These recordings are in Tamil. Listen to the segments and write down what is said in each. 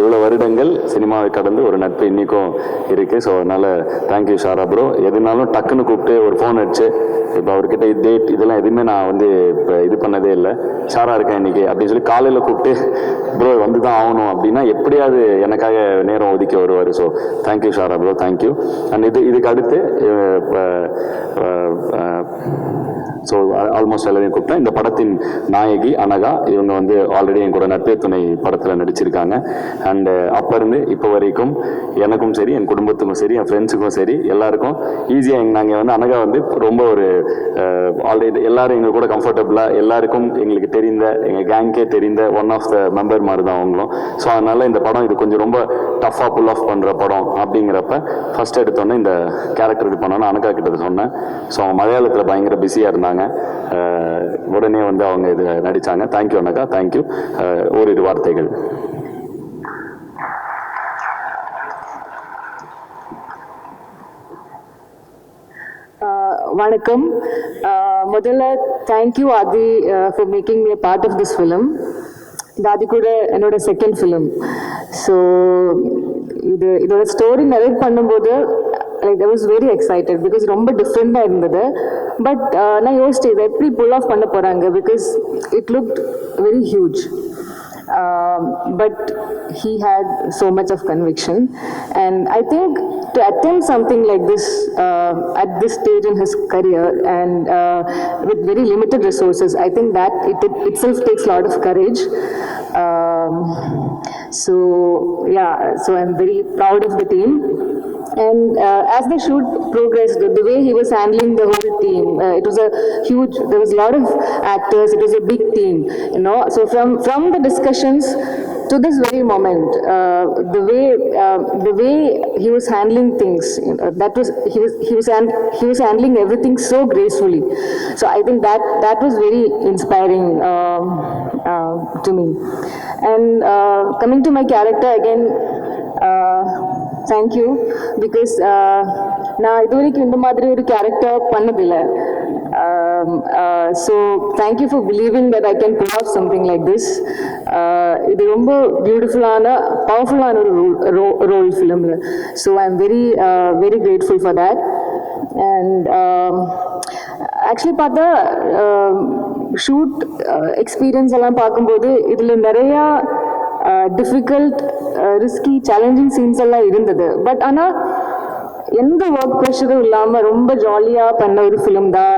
இவ்வளோ வருடங்கள் சினிமாவை கடந்து ஒரு நட்பு இன்றைக்கும் இருக்குது. ஸோ அதனால் தேங்க்யூ ஷாரா ப்ரோ. எதுனாலும் டக்குன்னு கூப்பிட்டு ஒரு ஃபோன் அடிச்சு இப்போ அவர்கிட்ட டேட் இதெல்லாம் எதுவுமே நான் வந்து இப்போ இது பண்ணதே இல்லை. ஷாரா இருக்கேன் இன்றைக்கி அப்படின்னு சொல்லி காலையில் கூப்பிட்டு ப்ரோ வந்து தான் ஆகணும் அப்படின்னா எப்படியாவது எனக்காக நேரம் ஒதுக்கி வருவார். So thank you Shara bro, thank you. And இதுக்கு அடுத்து ஸோ ஆல்மோஸ்ட் எல்லாரையும் கூப்பிட்டேன். இந்த படத்தின் நாயகி அனகா, இவங்க வந்து ஆல்ரெடி என் கூட நட்பே துணை படத்தில் நடிச்சிருக்காங்க. அண்டு அப்போ இருந்து இப்போ வரைக்கும் எனக்கும் சரி, என் குடும்பத்துக்கும் சரி, என் ஃப்ரெண்ட்ஸுக்கும் சரி, எல்லாருக்கும் ஈஸியாக நாங்கள் வந்து அனகா வந்து ரொம்ப ஒரு ஆல்ரெடி எல்லாரும் எங்கள் கூட கம்ஃபர்டபுளாக, எல்லாருக்கும் எங்களுக்கு தெரிந்த, எங்கள் கேங்கே தெரிந்த ஒன் ஆஃப் த மெம்பர் மாதிரி தான் அவங்களும். ஸோ அதனால் இந்த படம் இது கொஞ்சம் ரொம்ப டஃப்பாக புல் ஆஃப் பண்ணுற படம் அப்படிங்கிறப்ப ஃபஸ்ட் எடுத்தோன்னே இந்த கேரக்டர் இது பண்ணோன்னு அனகா கிட்ட சொன்னேன். ஸோ அவங்க மலையாளத்தில் பயங்கர பிஸியாக இருந்தாங்க. உடனே வந்து அவங்க இது நடித்தாங்க. Thank you Anagha, thank you. ஓரிரு வார்த்தைகள். வணக்கம். முதல்ல thank you Adhi for making me part of this film. இது ஆதி கூட என்னோட செகண்ட் ஃபிலிம். ஸோ இதோட ஸ்டோரி நரேட் பண்ணும்போது like I was very excited because ரொம்ப டிஃப்ரெண்டாக இருந்தது. பட் நான் யோசிச்சேன் இதை எப்படி புல் ஆஃப் பண்ண போகிறாங்க because it looked very huge. But he had so much of conviction, and I think to attempt something like this at this stage in his career and with very limited resources, I think that it itself takes a lot of courage. So yeah, so I'm very proud of the team. And as the shoot progressed, the way he was handling the whole team, it was a huge, there was a lot of actors, it was a big team, you know. So from the discussions to this very moment, the way he was handling things, you know, that was he was handling everything so gracefully. So I think that was very inspiring to me. And coming to my character again, thank you because நான் இது வரைக்கும் இந்த மாதிரி ஒரு கேரக்டர் பண்ணதில்லை. So thank you for believing that I can pull off something like this. இது ரொம்ப பியூட்டிஃபுல்லான பவர்ஃபுல்லான ஒரு ரோல் ஃபிலிமில். So I'm very grateful for that. And actually பார்த்தா ஷூட் எக்ஸ்பீரியன்ஸ் எல்லாம் பார்க்கும்போது இதில் நிறையா டிஃபிகல்ட் ரிஸ்கி சேலஞ்சிங் சீன்ஸ் எல்லாம் இருந்தது. பட் ஆனால் எந்த ஒர்க் ப்ரெஷரும் இல்லாமல் ரொம்ப ஜாலியாக பண்ண ஒரு ஃபிலிம் தான்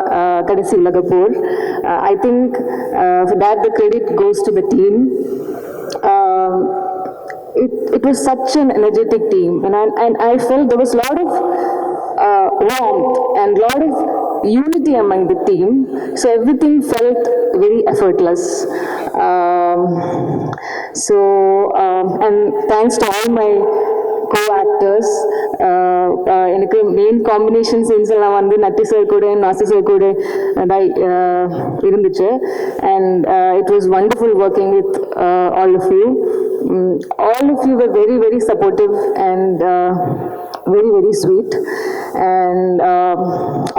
கடைசி உலகப்போர். I think for that the credit goes to the team. It was such an energetic team, and I felt there was a lot of warmth and a lot of unity among the team, so everything felt very effortless. And thanks to all my co-actors. எனக்கு மெயின் காம்பினேஷன் சீன்ஸ் எல்லாம் வந்து நட்டி சார் கூட நாசி சார் கூட இருந்துச்சு. And it was wonderful working with all of you. All of you were very, very supportive and very, very sweet. And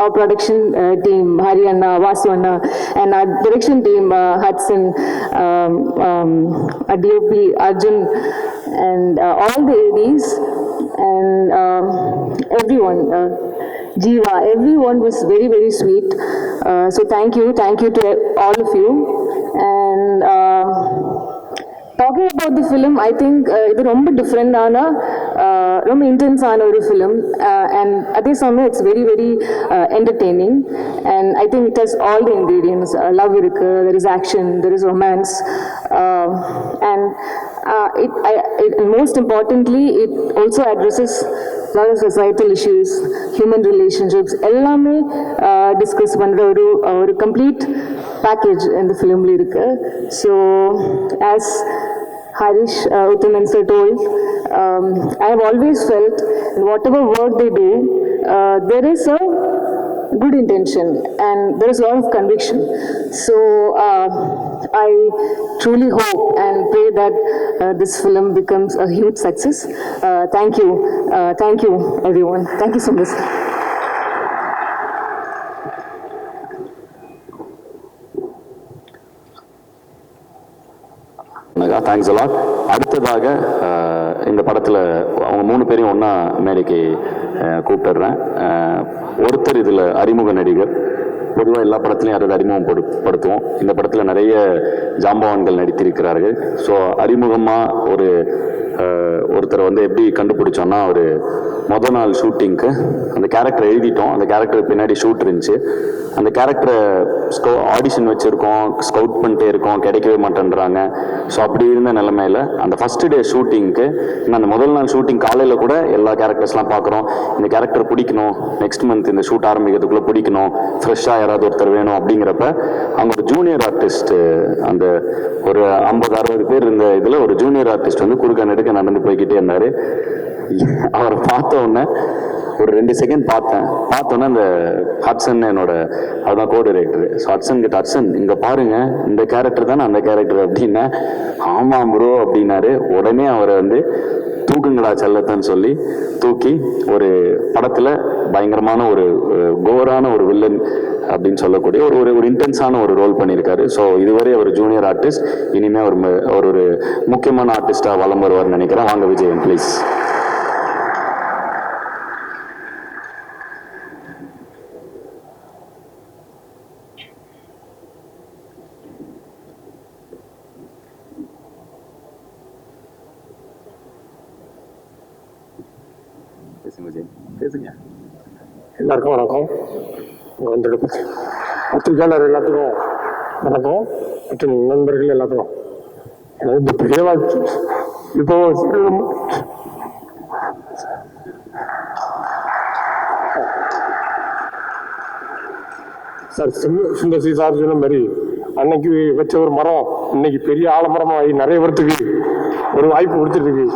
our production team, Hari Anna, Vasu Anna, and our direction team, Hudson, DOP, Arjun, and all the ADs, and everyone, Jiva, everyone was very, very sweet. So thank you to all of you. And talking about the film, I think இது ரொம்ப டிஃப்ரெண்டான ரொம்ப இன்டென்ஸான ஒரு ஃபிலிம். அண்ட் அதே சமயம் it's very very entertaining. And I think it has all the ingredients. Love இருக்கு, there is action, there is romance, and most importantly it also addresses a lot of societal issues, human relationships, எல்லாமே டிஸ்கஸ் பண்ணுற ஒரு கம்ப்ளீட் பேக்கேஜ் இந்த ஃபிலிம்ல இருக்கு. So as Harish Uttaman sir told, I have always felt in whatever work they do, there is a good intention and there is a lot of conviction. So I truly hope and pray that this film becomes a huge success. Thank you everyone. Thank you so much. Thanks a lot. அடுத்ததாக இந்த படத்தில் அவங்க 3 பேரையும் ஒன்றா மேடைக்கு கூப்பிட்டுறேன். ஒருத்தர் இதில் அறிமுக நடிகர். பொதுவாக எல்லா படத்துலையும் யாராவது அறிமுகப்படுத்துவோம். இந்த படத்தில் நிறைய ஜாம்பவான்கள் நடித்திருக்கிறார்கள். ஸோ அறிமுகமாக ஒருத்தரை வந்து எப்படி கண்டுபிடிச்சோன்னா, ஒரு மொதல் நாள் ஷூட்டிங்க்கு அந்த கேரக்டர் எழுதிட்டோம். அந்த கேரக்டருக்கு பின்னாடி ஷூட் இருந்துச்சு. அந்த கேரக்டரை ஆடிஷன் வச்சுருக்கோம், ஸ்கவுட் பண்ணிட்டே இருக்கோம், கிடைக்கவே மாட்டேன்றாங்க. ஸோ அப்படி இருந்த நிலைமையில் அந்த ஃபஸ்ட்டு டே ஷூட்டிங்க்கு, இன்னும் அந்த முதல் நாள் ஷூட்டிங் காலையில் கூட எல்லா கேரக்டர்ஸ்லாம் பார்க்குறோம். இந்த கேரக்டர் பிடிக்கணும், நெக்ஸ்ட் மந்த் இந்த ஷூட் ஆரம்பிக்கிறதுக்குள்ளே பிடிக்கணும், ஃப்ரெஷ்ஷாக யாராவது ஒருத்தர் வேணும் அப்படிங்கிறப்ப அவங்க ஒரு ஜூனியர் ஆர்டிஸ்ட், அந்த ஒரு 50-60 பேர் இருந்த இதில் ஒரு ஜூனியர் ஆர்டிஸ்ட் வந்து குறுக்க நெடுக்க நடந்து போய்கிட்டே இருந்தார். அவரை பார்த்த உடனே ஒரு 2 செகண்ட் பார்த்தோன்னே அந்த ஹட்சன் அதுதான் கோ டைரக்டர். ஸோ ஹட்சன் கிட்ட, ஹட்சன் இங்கே பாருங்க, இந்த கேரக்டர் தானே அந்த கேரக்டர் அப்படின்னா, ஆமாம் ப்ரோ அப்படின்னாரு. உடனே அவரை வந்து தூக்குங்கடா செல்லத்தன்னு சொல்லி தூக்கி ஒரு படத்தில் பயங்கரமான ஒரு கோரான ஒரு வில்லன் அப்படின்னு சொல்லக்கூடிய ஒரு இன்டென்ஸான ஒரு ரோல் பண்ணியிருக்காரு. ஸோ இதுவரை அவர் ஜூனியர் ஆர்டிஸ்ட், இனிமேல் ஒரு முக்கியமான ஆர்டிஸ்டாக வலம் வருவார்னு நினைக்கிறேன். வாங்க விஜயன் ப்ளீஸ். எல்லாருக்கும் வணக்கம். வந்துட்டு பத்திரிகையாளர் எல்லாத்துக்கும் வணக்கம், மற்றும் நண்பர்கள் எல்லாத்துக்கும் எனக்கு இந்த பெரிய வாழ்த்து. இப்போ சார் சுந்தர் சி சார் சொன்ன மாதிரி அன்னைக்கு வச்ச ஒரு மரம் இன்னைக்கு பெரிய ஆலமரமாகி நிறைய பேர்த்துக்கு ஒரு வாய்ப்பு கொடுத்துருக்கு.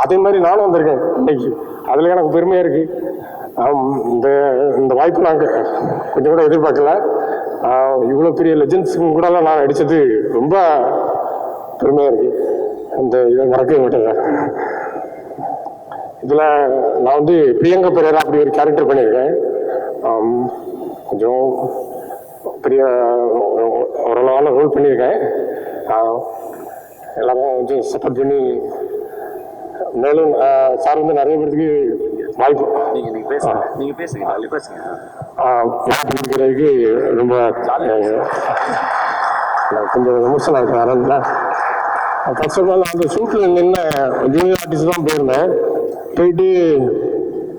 அதே மாதிரி நானும் வந்திருக்கேன் இன்னைக்கு. அதில் எனக்கு பெருமையாக இருக்கு. இந்த வாய்ப்பு நாங்கள் கொஞ்சம் கூட எதிர்பார்க்கல. இவ்வளோ பெரிய லெஜெண்ட்ஸுக்கும் கூட நான் நடித்தது ரொம்ப பெருமையாக இருக்கு. இந்த இதை மறக்கவே மாட்டேங்க. இதில் நான் வந்து பிரியங்கா பெரேரா அப்படி ஒரு கேரக்டர் பண்ணியிருக்கேன். கொஞ்சம் பெரிய ஓரளவான ரோல் பண்ணியிருக்கேன். எல்லாரும் கொஞ்சம் சப்போர்ட் பண்ணி மேலும் சார் வந்து நிறைய பேருக்கு வாய்ப்பு பண்ணிக்கிறதுக்கு ரொம்ப கொஞ்சம் எமோஷனல் ஆகிட்டேன். அதனால ஃபர்ஸ்ட் ஆஃப் ஆல் அந்த ஷூட்டில் நின்று ஜூனியர் ஆர்டிஸ்ட் தான் போயிருந்தேன். போயிட்டு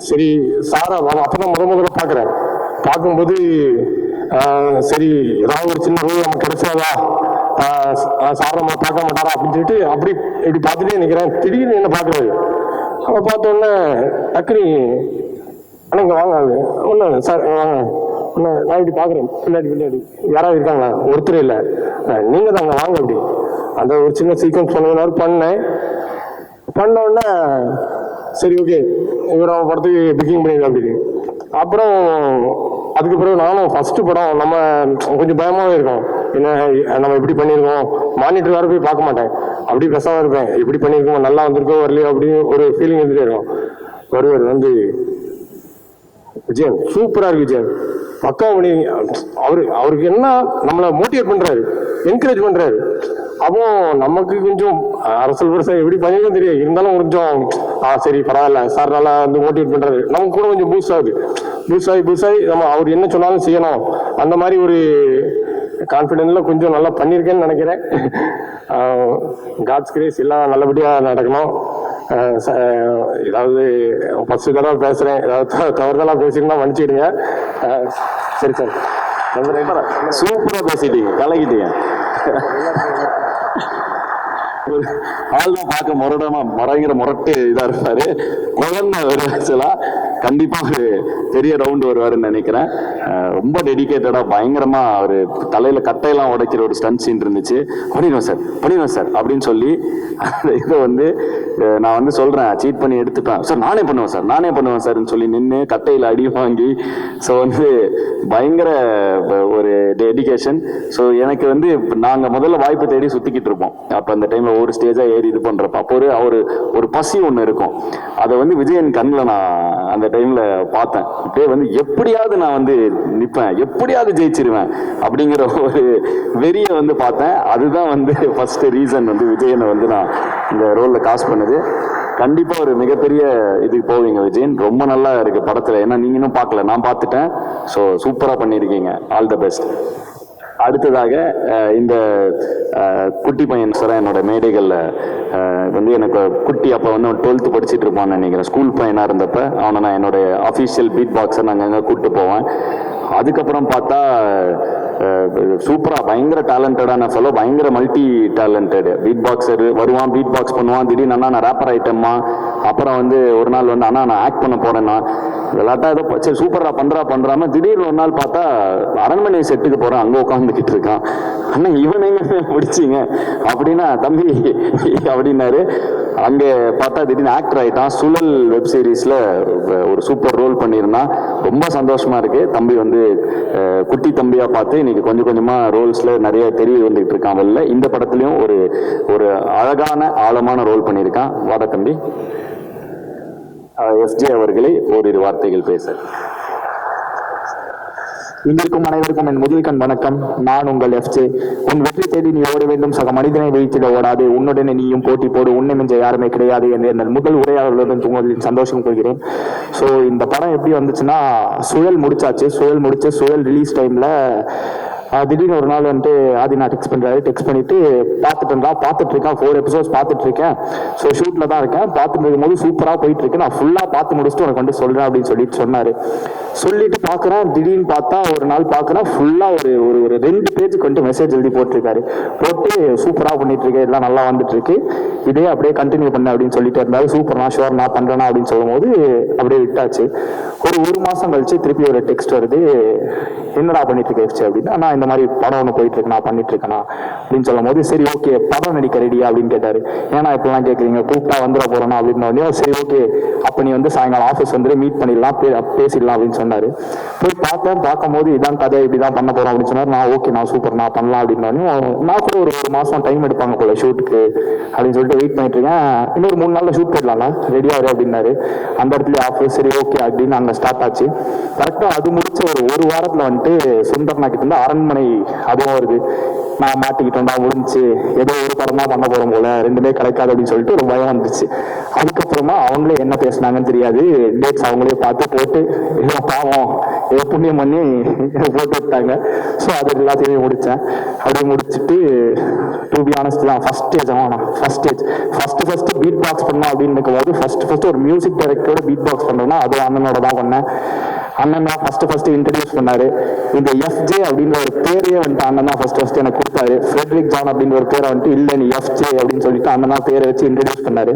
சரி சாரா அப்போ தான் முதல்ல பார்க்குறேன். பார்க்கும்போது சரி ஏதாவது ஒரு சின்ன ரோல் நமக்கு கிடைச்சாதா, சார் நம்ம பார்க்க மாட்டாரா அப்படின்னு சொல்லிட்டு இப்படி பார்த்துட்டே நிற்கிறேன். திடீர்னு என்ன பார்க்குறாரு. அவன் பார்த்தோன்னே டக்குனி அண்ணங்க வாங்க ஒன்று சார் வாங்க ஒன்று நான் இப்படி பார்க்குறேன். பின்னாடி யாராவது இருக்காங்களா? ஒருத்தர் இல்லை, நீங்கள் தாங்க வாங்க அப்படி. அந்த ஒரு சின்ன சீக்வன்ஸ் பண்ண உடனே சரி ஓகே இவர் அவன் படத்துக்கு புக்கிங் பண்ணிடலாம் அப்படின்னு. அப்புறம் அதுக்கு பிறகு நானும் ஃபஸ்ட்டு படம் நம்ம கொஞ்சம் பயமாகவே இருக்கும். என்ன நம்ம இப்படி பண்ணியிருக்கோம், மானிட்டர் வேறு போய் பார்க்க மாட்டேன், அப்படி பேசாமல் இருப்பேன். இப்படி பண்ணியிருக்கோம், நல்லா வந்திருக்கோம் வரலையோ அப்படின்னு ஒரு ஃபீலிங் இருந்துகிட்டே இருக்கும். ஒருவர் வந்து விஜயன் சூப்பராக இருக்கு விஜயன் பக்காவ பண்ணி அவருக்கு என்ன நம்மளை மோட்டிவேட் பண்ணுறாரு, என்கரேஜ் பண்ணுறாரு. அப்போ நமக்கு கொஞ்சம் அரசல் பெருசாக எப்படி பண்ணிருக்கோம் தெரியும், இருந்தாலும் கொஞ்சம் சரி பரவாயில்ல சார் நல்லா வந்து மோட்டிவேட் பண்ணுறாரு. நமக்கு கூட கொஞ்சம் பூஸ்ட் ஆகி நம்ம அவர் என்ன சொன்னாலும் செய்யணும் அந்த மாதிரி ஒரு கான்ஃபிடென்ட்ல கொஞ்சம் நல்லா பண்ணியிருக்கேன்னு நினைக்கிறேன். காட்ஸ் கிரேஸ் எல்லாம் நல்லபடியாக நடக்கணும். ஏதாவது ஃபஸ்ட்டு தடவை பேசுகிறேன், ஏதாவது தவறுதலாக பேசியிருந்தா மன்னிச்சுக்கிடுங்க. சரி சார், சூப்பராக பேசிட்டீங்க, கலக்கிட்டீங்க. ஆள்தான் பார்க்க முறைங்கிற முரட்டு இதா இருப்பாரு. குழந்தை வருவாச்சுலா கண்டிப்பா ஒரு பெரிய ரவுண்ட் வருவாருன்னு நினைக்கிறேன். ரொம்ப டெடிக்கேட்டடா பயங்கரமா அவரு தலையில கட்டையெல்லாம் உடைக்கிற ஒரு ஸ்டன்ட் சீன் இருந்துச்சு. பண்ணிடுவேன் சார் அப்படின்னு சொல்லி அந்த இதை வந்து நான் வந்து சொல்றேன், சீட் பண்ணி எடுத்துட்டேன் சார், நானே பண்ணுவேன் சார்ன்னு சொல்லி நின்று கட்டையில அடி வாங்கி. ஸோ வந்து பயங்கர ஒரு டெடிகேஷன். ஸோ எனக்கு வந்து நாங்க முதல்ல வாய்ப்பு தேடி சுத்திக்கிட்டு இருப்போம். அப்ப அந்த டைம்ல ஒவ்வொரு ஸ்டேஜா ஏறி இது பண்றப்ப அப்போ ஒரு பசி ஒண்ணு இருக்கும். அதை வந்து விஜயன் கண்ணில் நான் அந்த டைம்ல பார்த்தேன். அப்படியே வந்து எப்படியாவது நான் வந்து நிற்பேன், எப்படியாவது ஜெயிச்சிருவேன் அப்படிங்கிற ஒரு வெறிய வந்து பார்த்தேன். அதுதான் வந்து ஃபர்ஸ்ட் ரீசன் வந்து விஜயனை வந்து நான் இந்த ரோல்ல காஸ்ட் பண்ணது. கண்டிப்பா ஒரு மிகப்பெரிய இதுக்கு போவீங்க விஜயன். ரொம்ப நல்லா இருக்கு படத்துல. ஏன்னா நீங்க இன்னும் பார்க்கல, நான் பார்த்துட்டேன். ஸோ சூப்பரா பண்ணியிருக்கீங்க. All the best. அடுத்ததாக இந்த குட்டி பையன் சார் என்னோட மேடைகளில் வந்து எனக்கு குட்டி அப்போ வந்து 12th படிச்சுட்டு இருப்பான்னு நினைக்கிறேன். ஸ்கூல் பையனாக இருந்தப்ப அவனை நான் என்னோட அஃபீஷியல் பீட் பாக்ஸை நான் அங்கே கூப்பிட்டு போவேன். அதுக்கப்புறம் பார்த்தா சூப்பராக பயங்கர டேலண்டடான ஃபெலோ, பயங்கர மல்டி டேலண்டட் பீட் பாக்ஸர். வருவான், பீட் பாக்ஸ் பண்ணுவான். திடீர்னு அண்ணா நான் ரேப்பர் ஐட்டம்மா. அப்புறம் வந்து ஒரு நாள் வந்து அண்ணா நான் ஆக்ட் பண்ண போறேன்னா விளாட்டா ஏதோ சரி சூப்பரா பண்றாம திடீர்னு ஒரு நாள் பார்த்தா அரண்மனை செட்டுக்கு போறேன், அங்க உட்காந்துக்கிட்டு இருக்கான். அண்ணா இவன் எங்க பிடிச்சிங்க அப்படின்னா தம்பி அப்படின்னாரு. அங்கே பார்த்தா திடீர்னு ஆக்டர் ஆயிட்டான். சுழல் வெப் சீரிஸ்ல ஒரு சூப்பர் ரோல் பண்ணியிருந்தான். ரொம்ப சந்தோஷமா இருக்கு. தம்பி வந்து குட்டி தம்பியா பார்த்து இன்னைக்கு கொஞ்சம் கொஞ்சமா ரோல்ஸ்ல நிறைய தெரிய வந்துட்டு இருக்கான். வெளில இந்த படத்துலயும் ஒரு அழகான ஆழமான ரோல் பண்ணியிருக்கான். வாடா தம்பி. எஸ்ஜே அவர்களை ஓரிரு வார்த்தைகள் பேச. இங்கிருக்கும் அனைவருக்கும் என் முதல் வணக்கம். நான் உங்கள் எஃப்ஜே. உன் வெற்றி தேடி நீ ஓட வேண்டும், சக மனிதனை வைத்திட ஓடாது, உன்னுடனே நீயும் போட்டி போடு, உன்னை மிஞ்ச யாருமே கிடையாது என்று என் முதல் உரையாடலுடன் தூங்குவதில் சந்தோஷம் கொள்கிறேன். ஸோ இந்த படம் எப்படி வந்துச்சுன்னா, சுழல் முடிச்சாச்சு. சுழல் ரிலீஸ் டைம்ல திடீர்னு ஒரு நாள் வந்துட்டு ஆதினா டெக்ஸ்ட் பண்ணிட்டு பார்த்துட்டு இருக்கேன். 4 எபிசோட்ஸ் பார்த்துட்டு இருக்கேன். ஸோ ஷூட்ல தான் இருக்கேன். பார்த்துட்டு இருக்கும்போது சூப்பராக போயிட்டு இருக்கு. நான் ஃபுல்லாக பார்த்து முடிச்சுட்டு உனக்கு வந்து சொல்றேன் அப்படின்னு சொன்னாரு. சொல்லிட்டு பார்க்குறேன். திடீர்னு பார்த்தா ஒரு நாள் பார்க்குறேன் ஃபுல்லாக ஒரு 2 பேஜுக்கு வந்துட்டு மெசேஜ் எழுதி போட்டிருக்காரு. போட்டு சூப்பராக பண்ணிட்டு இருக்கு, எல்லாம் நல்லா வந்துட்டு இருக்கு, இதே அப்படியே கண்டினியூ பண்ண அப்படின்னு சொல்லிட்டு இருந்தாரு. சூப்பர், நான் ஷுவர் நான் பண்றேனா அப்படின்னு சொல்லும் போது அப்படியே விட்டாச்சு. ஒரு மாசம் கழிச்சு திருப்பி ஒரு டெக்ஸ்ட் வருது, என்னடா பண்ணிட்டு இருக்க அப்படின்னா, நான் இந்த மாதிரி படம் ஒன்று போயிட்டு இருக்கு, நான் பண்ணிட்டு இருக்கேனா அப்படின்னு சொல்லும் போது, சரி ஓகே படம் நடிக்க ரெடியா அப்படின்னு கேட்டாரு. ஏன்னா இப்பெல்லாம் கேட்குறீங்க, கூப்பிட்டா வந்துட போறோம் அப்படின்னு. சரி ஓகே அப்ப நீ வந்து சாயங்காலம் ஆஃபீஸ் வந்து மீட் பண்ணிடலாம், பேசிடலாம் அப்படின்னு சொன்னாரு. போய் பார்க்கும்போது இதான் கதை, இப்படிதான் பண்ண போறோம் அப்படின்னு சொன்னாரு. நான் ஓகே நான் சூப்பர் நான் பண்ணலாம் அப்படின்னு. நான் கூட ஒரு மாசம் டைம் எடுப்பாங்க போல ஷூட்டுக்கு அப்படின்னு சொல்லிட்டு வெயிட் பண்ணிட்டு இருக்கேன். இன்னொரு 3 நாள்ல ஷூட் போயிடலாம், ரெடியா வர அப்படின்னாரு. அந்த இடத்துல ஆஃபீஸ் சரி ஓகே அப்படின்னு அங்கே ஸ்டார்ட் ஆச்சு. கரெக்டாக அது முடிச்ச ஒரு வாரத்தில் வந்துட்டு சுந்தர்னா கிட்ட இருந்து அரண்மனை அதுவும் வருது. நான் மாட்டிக்கிட்டோம்டா, முடிஞ்சு ஏதோ ஒரு படம் தான் பண்ண போறோம் போல, 2மே கிடைக்காது அப்படின்னு சொல்லிட்டு ஒரு பயம் வந்துச்சு. அதுக்கப்புறமா அவங்களே என்ன பேசினாங்கன்னு தெரியாது, டேட்ஸ் அவங்களே பார்த்து போட்டு ஏதோ பாவம் ஏதோ புண்ணியம் பண்ணி போட்டு விட்டாங்க. ஸோ அது எல்லாத்தையுமே முடித்தேன். அப்படியே முடிச்சுட்டு டு பி ஆனஸ்ட் தான் ஃபர்ஸ்ட் பீட் பாக்ஸ் பண்ணோம் அப்படின்னு இருக்கும்போது ஃபர்ஸ்ட் ஒரு மியூசிக் டைரக்டரோட பீட் பாக்ஸ் பண்ணோம்னா அது அண்ணனோட தான் பண்ணேன். அண்ணன் தான் ஃபர்ஸ்ட் இன்ட்ரடியூஸ் பண்ணாரு. இந்த எஃப்ஜே அப்படின்ற ஒரு பேரையே வந்துட்டு அண்ணன் தான் ஃபர்ஸ்ட் எனக்கு கொடுத்தாரு. ஃப்ரெட்ரிக் ஜான் அப்படின்ற ஒரு பேரை வந்துட்டு இல்லை நீ எஃப்ஜே அப்படின்னு சொல்லிட்டு அண்ணன் தான் பேரை வச்சு இன்ட்ரடியூஸ் பண்ணாரு.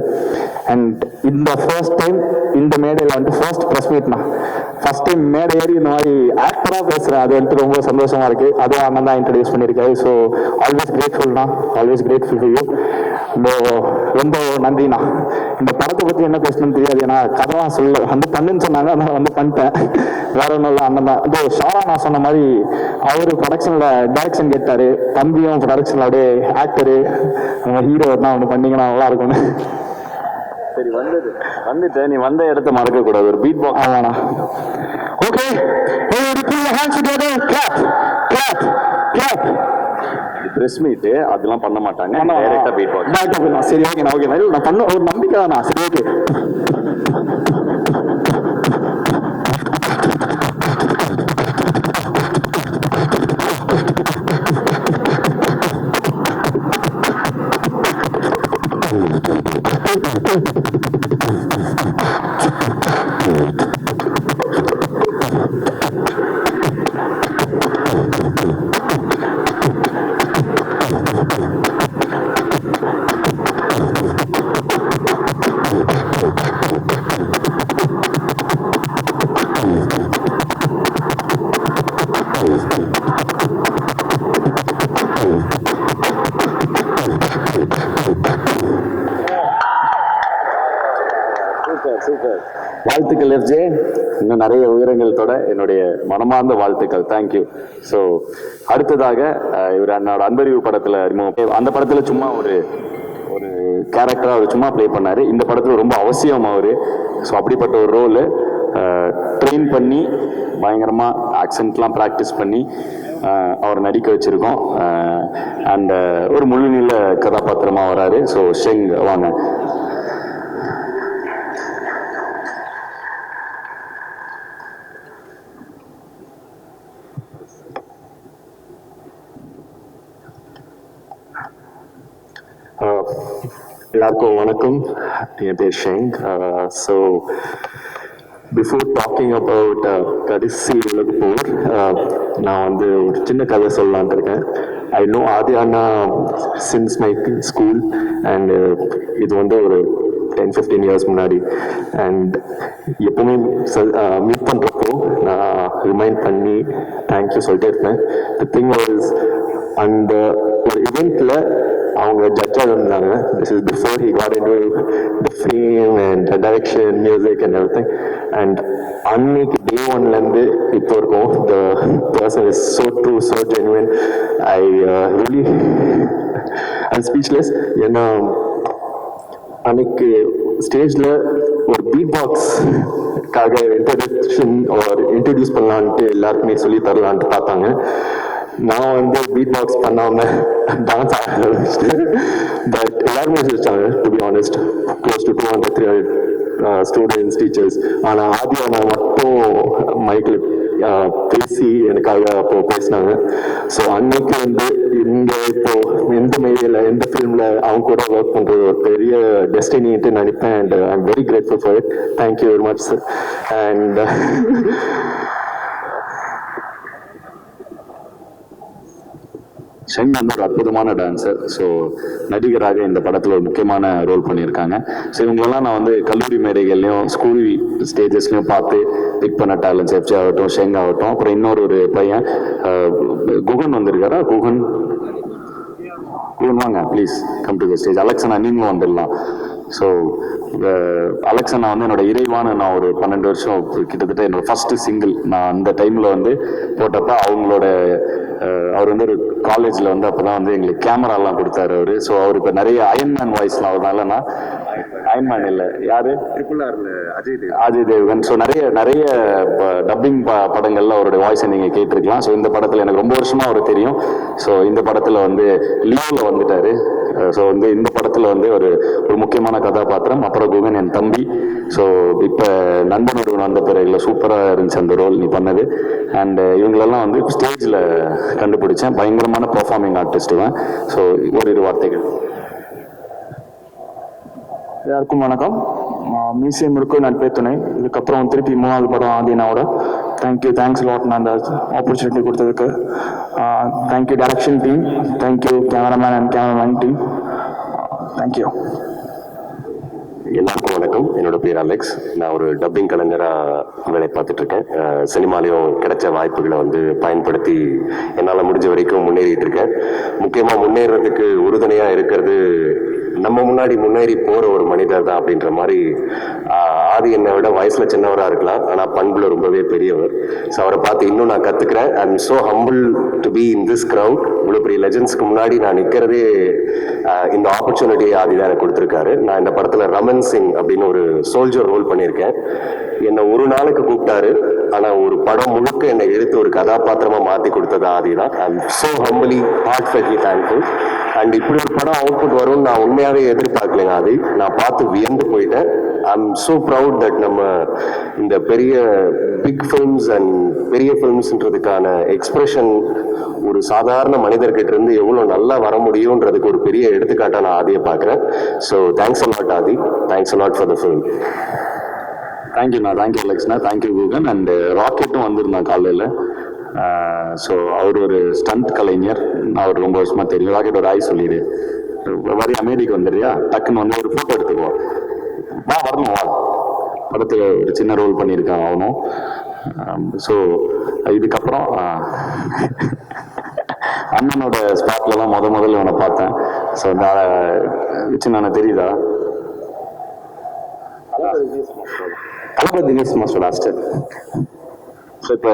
அண்ட் இந்த ஃபர்ஸ்ட் டைம் இந்த மேடையில் வந்துட்டு ஃபர்ஸ்ட் ப்ரெஸ் மீட்னா ஃபர்ஸ்ட் டைம் மேடை ஏறி இந்த மாதிரி ஆக்டரா பேசுறேன். அது வந்துட்டு ரொம்ப சந்தோஷமா இருக்கு. அதுவும் அண்ணன் தான் இன்ட்ரடியூஸ் பண்ணியிருக்காரு. So always grateful for you. ரொம்ப நன்றிண்ணா. இந்த படத்தை பத்தி என்ன பேசணும்னு தெரியாது, ஏன்னா கதைலாம் சொல்ல வந்து பண்ணுன்னு சொன்னாங்க, அதனால வந்து பண்ணிட்டேன். வேற ஒன்றும் இல்லை. அண்ணன் தான் இந்த ஷாரா நான் சொன்ன மாதிரி அவரு ப்ரொடக்ஷன்ல டைரக்ஷன் கேட்டாரு, தம்பியும் ப்ரொடக்ஷன்ல அப்படியே ஆக்டரு ஹீரோ தான் ஒன்று பண்ணீங்கன்னா நல்லா இருக்கும்னு. சரி வந்துட்டு நீ வந்த இடத்த மறக்க கூடாது. ஒரு பீட் பாக்ஸ். ஆமாண்ணா. ஓகே பிரஸ் மீட் அதெல்லாம் பண்ண மாட்டாங்க, டைரக்டா பீட் பாக்ஸ். சரி ஓகே நான் பண்ண ஒரு நம்பிக்கை தானா. சரி ஓகே வாழ்த்துக்கள் எஃப்ஜே, இன்னும் நிறைய உயரங்கள் தொட என்னுடைய மனமார்ந்த வாழ்த்துக்கள். தேங்க்யூ. ஸோ அடுத்ததாக இவர் என்னோட அன்பறிவு படத்துல அறிமுகம். அந்த படத்துல சும்மா ஒரு கேரக்டரா அவர் சும்மா ப்ளே பண்ணாரு. இந்த படத்துல ரொம்ப அவசியம் அவரு. ஸோ அப்படிப்பட்ட ஒரு ரோலு ட்ரெயின் பண்ணி பயங்கரமா ஆக்சென்ட்லாம் ப்ராக்டிஸ் பண்ணி அவர் நடிக்க வச்சிருக்கோம். அண்ட் ஒரு முழுநில கதாபாத்திரமா வராரு. ஸோ ஷெங் வாங்க. எல்லாருக்கும் வணக்கம். என் பேர் Sheng. So before talking about கடைசி உலக போர், நான் வந்து ஒரு சின்ன கதை சொல்லலான்ட்டு இருக்கேன். ஐ நோ ஆதி அண்ணா சின்ஸ் மை ஸ்கூல் அண்ட் இது வந்து ஒரு 10-15 இயர்ஸ் முன்னாடி. அண்ட் எப்பவுமே மீட் பண்ணுறப்போ நான் ரிமைண்ட் பண்ணி தேங்க்யூ சொல்லிட்டே இருப்பேன். தி திங் வாஸ் அந்த ஒரு இவெண்ட்டில் அவங்க ஜட்ஜாக இருந்தாங்க. This is before he got into the fame and direction, music and everything. And அன்னைக்கு டே ஒன்லேருந்து இப்போ இருக்கும், the person is so true, so genuine. I really I'm speechless. ஏன்னா அன்னைக்கு ஸ்டேஜில் ஒரு பீட் பாக்ஸ்க்காக இன்ட்ரடியூஸ் பண்ணலான்ட்டு எல்லாருக்குமே சொல்லி தரலான்ட்டு பார்த்தாங்க. நான் வந்து பீட் பாக்ஸ் பண்ணாம டான்ஸ் ஆட ஆரம்பிச்சிட்டேன். பட் எல்லாருமே வச்சிருச்சாங்க, to be honest, close to 200-300 students, teachers. ஆனால் ஆதியா நான் மட்டும் மைக்கில் பேசி எனக்காக அப்போ பேசினாங்க. ஸோ அன்னைக்கு வந்து இங்கே இப்போ எந்த மீடியாவில் எந்த ஃபிலிமில் அவங்க கூட ஒர்க் பண்ணுறது ஒரு பெரிய டெஸ்டினிட்டு நினைப்பேன். And I am very grateful for it. Thank you very much sir. And Sheng வந்து ஒரு அற்புதமான டான்ஸர். ஸோ நடிகராக இந்த படத்தில் ஒரு முக்கியமான ரோல் பண்ணியிருக்காங்க. ஸோ இவங்களெல்லாம் நான் வந்து கல்லூரி மேடைகள்லையும் ஸ்கூல் ஸ்டேஜஸ்லையும் பார்த்து பிக் பண்ண டேலண்ட்ஸ், எஃப்ஜி ஆகட்டும், ஷெங் ஆகட்டும். அப்புறம் இன்னொரு பையன் குகன் வந்திருக்காரா? குகன் வாங்க please come to the stage. அலெக்சனா நீங்களும் வந்துடலாம். ஸோ அலெக்சனா வந்து என்னோட இறைவான நான் ஒரு 12 வருஷம் கிட்டத்தட்ட என்னோட ஃபர்ஸ்ட் சிங்கிள் நான் அந்த டைமில் வந்து போட்டப்ப அவங்களோட அவர் வந்து ஒரு காலேஜில் வந்து அப்போ தான் வந்து எங்களுக்கு கேமராலாம் கொடுத்தாரு அவர். ஸோ அவர் இப்போ நிறைய அயன்மேன் வாய்ஸ்லாம் அவர்னால நான் அயன்மேன் இல்லை யாரு அஜய் தேவ்கன். ஸோ நிறைய டப்பிங் படங்கள்ல அவருடைய வாய்ஸை நீங்கள் கேட்டிருக்கலாம். ஸோ இந்த படத்தில் எனக்கு ரொம்ப வருஷமாக அவர் தெரியும். ஸோ இந்த படத்தில் வந்து லியோவில் வந்துட்டாரு. ஸோ வந்து இந்த படத்தில் வந்து ஒரு முக்கியமான கதாபாத்திரம். அப்புறம் குகன் என் தம்பி. ஸோ இப்போ நண்பன் ஒருவன் வந்த பிறகு சூப்பராக இருந்துச்சு அந்த ரோல் நீ பண்ணது. அண்ட் இவங்களெல்லாம் வந்து ஸ்டேஜில் கண்டுபிடிச்சேன். பயங்கரமான பெர்ஃபார்மிங் ஆர்டிஸ்ட் தான். ஸோ ஒரு வார்த்தைகள். எல்லாருக்கும் வணக்கம். மியூசியம் இருக்கும் நட்பே துணை. இதுக்கப்புறம் திருப்பி 3வது படம் ஆதினாவோட. தேங்க்ஸ் லாட் நான் அந்த ஆப்பர்ச்சுனிட்டி கொடுத்ததுக்கு. Thank you direction team, thank you cameraman and cameraman team, thank you. எல்லாருக்கும் வணக்கம். என்னோட பேர் அலெக்ஸ். நான் ஒரு டப்பிங் கலைஞராக வேலை பார்த்துட்டு இருக்கேன். சினிமாலையும் கிடைச்ச வாய்ப்புகளை வந்து பயன்படுத்தி என்னால் முடிஞ்ச வரைக்கும் முன்னேறிட்டு இருக்கேன். முக்கியமாக முன்னேறதுக்கு உறுதுணையாக இருக்கிறது நம்ம முன்னாடி முன்னேறி போகிற ஒரு மனிதர் தான் அப்படின்ற மாதிரி. ஆதி என்னை விட வயசில் சின்னவராக இருக்கலாம், ஆனால் பண்புல ரொம்பவே பெரியவர். ஸோ அவரை பார்த்து இன்னும் நான் கற்றுக்கிறேன். I am so humble to be in this crowd. இவ்வளோ பெரிய லெஜண்ட்ஸ்க்கு முன்னாடி நான் நிற்கிறதே இந்த ஆப்பர்ச்சுனிட்டியை ஆதி தான் எனக்கு கொடுத்துருக்காரு. நான் இந்த படத்தில் ரமன் சிங் அப்படின்னு ஒரு சோல்ஜர் ரோல் பண்ணியிருக்கேன். என்னை ஒரு நாளுக்கு கூப்பிட்டாரு, ஆனால் ஒரு படம் முழுக்க என்னை எடுத்து ஒரு கதாபாத்திரமாக மாற்றி கொடுத்தது ஆதி தான். I am so humbly heartfeltly thankful. And இப்படி ஒரு படம் அவுட்புட் வரும்னு நான் உண்மையாகவே எதிர்பார்க்கலைங்க ஆதி. நான் பார்த்து வியந்து போயிட்டேன். ஐ எம் ஸோ ப்ரவுட் தட் நம்ம இந்த பெரிய பிக் ஃபிலிம்ஸ் அண்ட் பெரிய ஃபிலிம்ஸ்ன்றதுக்கான எக்ஸ்பிரஷன் ஒரு சாதாரண மனிதர்கிட்ட இருந்து எவ்வளோ நல்லா வர முடியுன்றதுக்கு ஒரு பெரிய எடுத்துக்காட்டாக நான் ஆதியை பார்க்குறேன். So thanks a lot Adhi. Thanks a lot for the film. தேங்க்யூண்ணா. தேங்க்யூ அலெக்ஸ்ண்ணா. தேங்க்யூ குகன். அண்ட் ராக்கெட்டும் வந்திருந்தான் காலையில். ஸோ அவர் ஒரு ஸ்டண்ட் கலைஞர். அவர் ரொம்ப வருஷமாக தெரியும். ராக்கெட் ஒரு ஆய் சொல்லிடு, வரி அமெரிக்கா வந்துடுறியா, டக்குன்னு வந்து ஒரு ஃபோட்டோ எடுத்துக்குவோம். வரணும் வா. படத்தில் ஒரு சின்ன ரோல் பண்ணியிருக்கான் அவனும். ஸோ இதுக்கப்புறம் அண்ணனோட ஸ்பாட்ல தான் முதல்ல அவனை பார்த்தேன். ஸோ சின்ன தெரியுதா, தளபதி தினேஷ் மாஸ்டர் லாஸ்டர். ஸோ இப்போ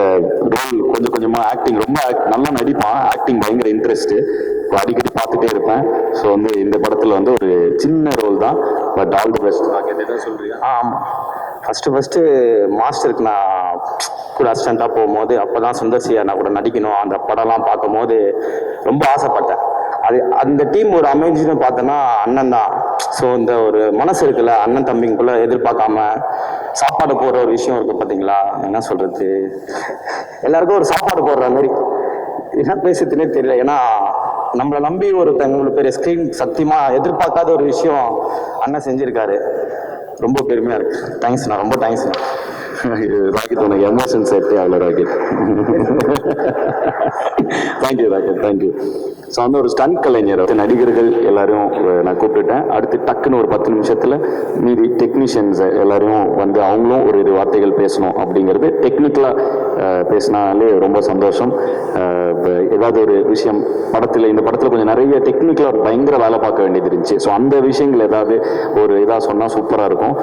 ரோல் கொஞ்சம் கொஞ்சமாக ஆக்டிங் ரொம்ப நல்லா நடிப்பான். ஆக்டிங் பயங்கர இன்ட்ரெஸ்ட்டு. இப்போ அடிக்கடி பார்த்துட்டே இருப்பேன். ஸோ வந்து இந்த படத்தில் வந்து ஒரு சின்ன ரோல் தான். But all the best. எதாவது சொல்றியா? ஆமாம், ஃபஸ்ட்டு மாஸ்டருக்கு நான் கூட அசிஸ்டண்ட்டாக போகும்போது அப்போ தான் சுந்தர்சியா நான் கூட நடிக்கணும். அந்த படம்லாம் பார்க்கும்போது ரொம்ப ஆசைப்பட்டேன். அந்த டீம் ஒரு அமைஞ்சுன்னு பார்த்தோன்னா அண்ணன் தான். ஸோ இந்த ஒரு மனசு இருக்குல்ல, அண்ணன் தம்பிங்குள்ள எதிர்பார்க்காம சாப்பாடு போடுற ஒரு விஷயம் இருக்குது பார்த்தீங்களா, என்ன சொல்கிறது, எல்லாருக்கும் ஒரு சாப்பாடு போடுற மாதிரி என்ன பேசுறதுனே தெரியல. ஏன்னா நம்மளை நம்பி ஒருத்தங்க இவ்வளோ பெரிய ஸ்க்ரீன் சத்தியமாக எதிர்பார்க்காத ஒரு விஷயம் அண்ணன் செஞ்சுருக்காரு. ரொம்ப பெருமையாக இருக்கு. தேங்க்ஸ்ண்ணா, ரொம்ப தேங்க்ஸ்ண்ணா. ராக்கெட் உனக்கு எமோஷன் சேர்த்தே அவ்வளோ rocket. Thank you rocket, thank you. So வந்து ஒரு ஸ்டண்ட் கலைஞர் நடிகர்கள் எல்லாரையும் நான் கூப்பிட்டுட்டேன். அடுத்து டக்குன்னு ஒரு 10 நிமிஷத்தில் மீதி டெக்னீஷியன்ஸ் எல்லாரையும் வந்து அவங்களும் ஒரு வார்த்தைகள் பேசணும் அப்படிங்கிறது டெக்னிக்கலாக பேசினாலே ரொம்ப சந்தோஷம். ஏதாவது ஒரு விஷயம் இந்த படத்தில் கொஞ்சம் நிறைய டெக்னிக்கலாக பயங்கர வேலை பார்க்க வேண்டியது இருந்துச்சு. ஸோ அந்த விஷயங்கள் ஏதாவது ஒரு இதாக சொன்னால் சூப்பராக இருக்கும்.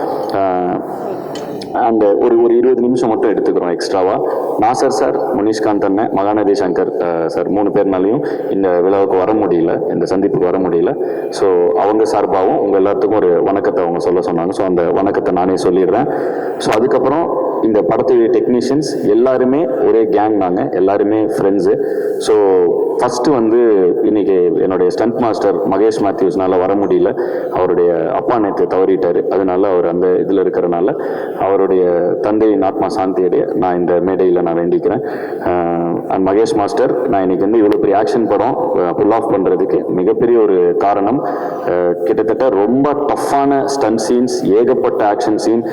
அண்ட் ஒரு 20 நிமிஷம் மட்டும் எடுத்துக்கிறோம் எக்ஸ்ட்ராவா. நாசர் சார், முனிஷ்காந்த் அண்ணன், மகாநதி சங்கர் சார் 3 பேர்னாலையும் இந்த விழாவுக்கு வர முடியல, இந்த சந்திப்புக்கு வர முடியல. ஸோ அவங்க சார்பாகவும் உங்கள் எல்லாத்துக்கும் ஒரு வணக்கத்தை அவங்க சொல்ல சொன்னாங்க. ஸோ அந்த வணக்கத்தை நானே சொல்லிடுறேன். ஸோ அதுக்கப்புறம் இந்த படத்துடைய டெக்னீஷியன்ஸ் எல்லாருமே ஒரே கேங், நாங்கள் எல்லாருமே ஃப்ரெண்ட்ஸு. ஸோ ஃபஸ்ட்டு வந்து இன்னைக்கு என்னுடைய ஸ்டண்ட் மாஸ்டர் மகேஷ் மேத்யூஸ்னால வர முடியல. அவருடைய அப்பா நேற்று தவறிட்டார். அதனால அவர் அந்த இதில் இருக்கிறனால அவருடைய தந்தையின் ஆத்மா சாந்தியடைய நான் இந்த மேடையில் நான் வேண்டிக்கிறேன். அண்ட் மகேஷ் மாஸ்டர், நான் இன்னைக்கு வந்து இவ்வளோ பெரிய ஆக்ஷன் படம் புல் ஆஃப் பண்ணுறதுக்கு மிகப்பெரிய ஒரு காரணம். கிட்டத்தட்ட ரொம்ப டஃப்பான ஸ்டண்ட் சீன்ஸ், ஏகப்பட்ட ஆக்ஷன் சீன்.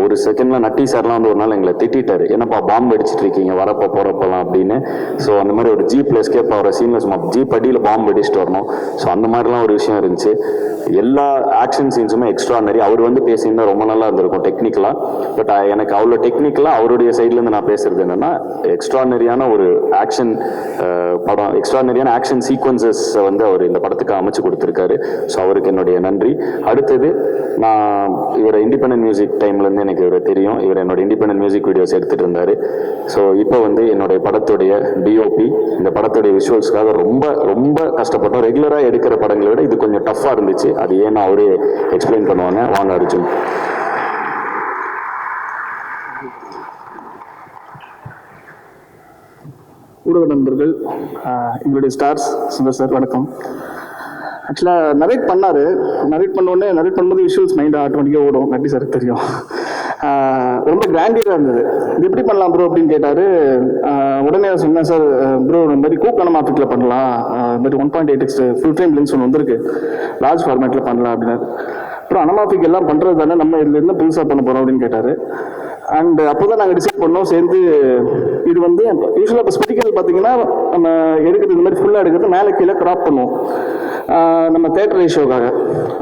ஒரு செகண்டில் நட்டி சார்லாம் வந்து ஒரு நாள் எங்களை திட்டாரு, என்னப்பா பாம்பு அடிச்சிட்டு இருக்கீங்க வரப்போ போகிறப்பெல்லாம் அப்படின்னு. ஸோ அந்த மாதிரி ஒரு ஜீப்ல எஸ்கேப் ஆகிற சீனில் சும்மா ஜீப் அடியில் பாம்பு அடிச்சுட்டு வரணும். ஸோ அந்த மாதிரிலாம் ஒரு விஷயம் இருந்துச்சு. எல்லா ஆக்ஷன் சீன்ஸுமே எக்ஸ்ட்ரானரி. அவர் வந்து பேசியிருந்தா ரொம்ப நல்லா இருந்திருக்கும் டெக்னிக்கலாக. பட் எனக்கு அவ்வளோ டெக்னிக்கலாக அவருடைய சைட்லேருந்து நான் பேசுறது என்னன்னா, எக்ஸ்ட்ரானரியான ஒரு ஆக்ஷன் படம், எக்ஸ்ட்ரானரியான ஆக்ஷன் சீக்வன்சஸ் வந்து அவர் இந்த படத்துக்கு அமைச்சு கொடுத்துருக்காரு. ஸோ அவருக்கு என்னுடைய நன்றி. அடுத்தது, நான் இவரை இண்டிபெண்டன்ட் மியூசிக் டைம்லேருந்து எனக்கு இவரை தெரியும். இவர் என்னோட இண்டிபெண்டன்ட் மியூசிக் வீடியோஸ் எடுத்துகிட்டு இருந்தார். ஸோ இப்போ வந்து என்னுடைய படத்துடைய டிஓபி, இந்த படத்துடைய விஷுவல்ஸ்க்காக ரொம்ப ரொம்ப கஷ்டப்பட்டோம். ரெகுலராக எடுக்கிற படங்களை விட இது கொஞ்சம் டஃப்பாக இருந்துச்சு. அது ஏன்னா அவரே எக்ஸ்பிளைன் பண்ணுவாங்க. வாங்க அர்ஜுன். ஊடக நண்பர்கள், எங்களுடைய ஸ்டார்ஸ் சுந்தர் சார் வணக்கம். ஆக்சுவலாக நரேட் பண்ணோடனே நரேட் பண்ணும்போது விஷுவல்ஸ் மைண்ட் ஆட்டோமேட்டிக்காக ஓடும். நட்டி சாருக்கு தெரியும். ரொம்ப கிராண்டியராக இருந்தது. இது எப்படி பண்ணலாம் ப்ரோ அப்படின்னு கேட்டார். உடனே சொன்னேன், சார் ப்ரோ இந்த மாதிரி கூப் அனமாஃபிக்கில் பண்ணலாம், இந்த மாதிரி 1.8x ஃபுல் ஃப்ரேம் லென்ஸ் ஒன்று வந்திருக்கு, லார்ஜ் ஃபார்மேட்டில் பண்ணலாம் அப்படின்னாரு. அப்புறம் அனமாஃபிக் எல்லாம் பண்ணுறது தானே, நம்ம இதில் என்ன புதுசாக பண்ண போகிறோம் அப்படின்னு கேட்டார். அண்ட் அப்போ தான் நாங்கள் டிசைட் பண்ணோம் சேர்ந்து. இது வந்து யூஸ்வலாக இப்போ ஸ்பெடிக்கல் பார்த்தீங்கன்னா நம்ம எடுக்கிறது இந்த மாதிரி ஃபுல்லாக எடுக்கிறது மேலே கீழே கிராப் பண்ணுவோம் நம்ம தேட்டர் ரேஷியோக்காக.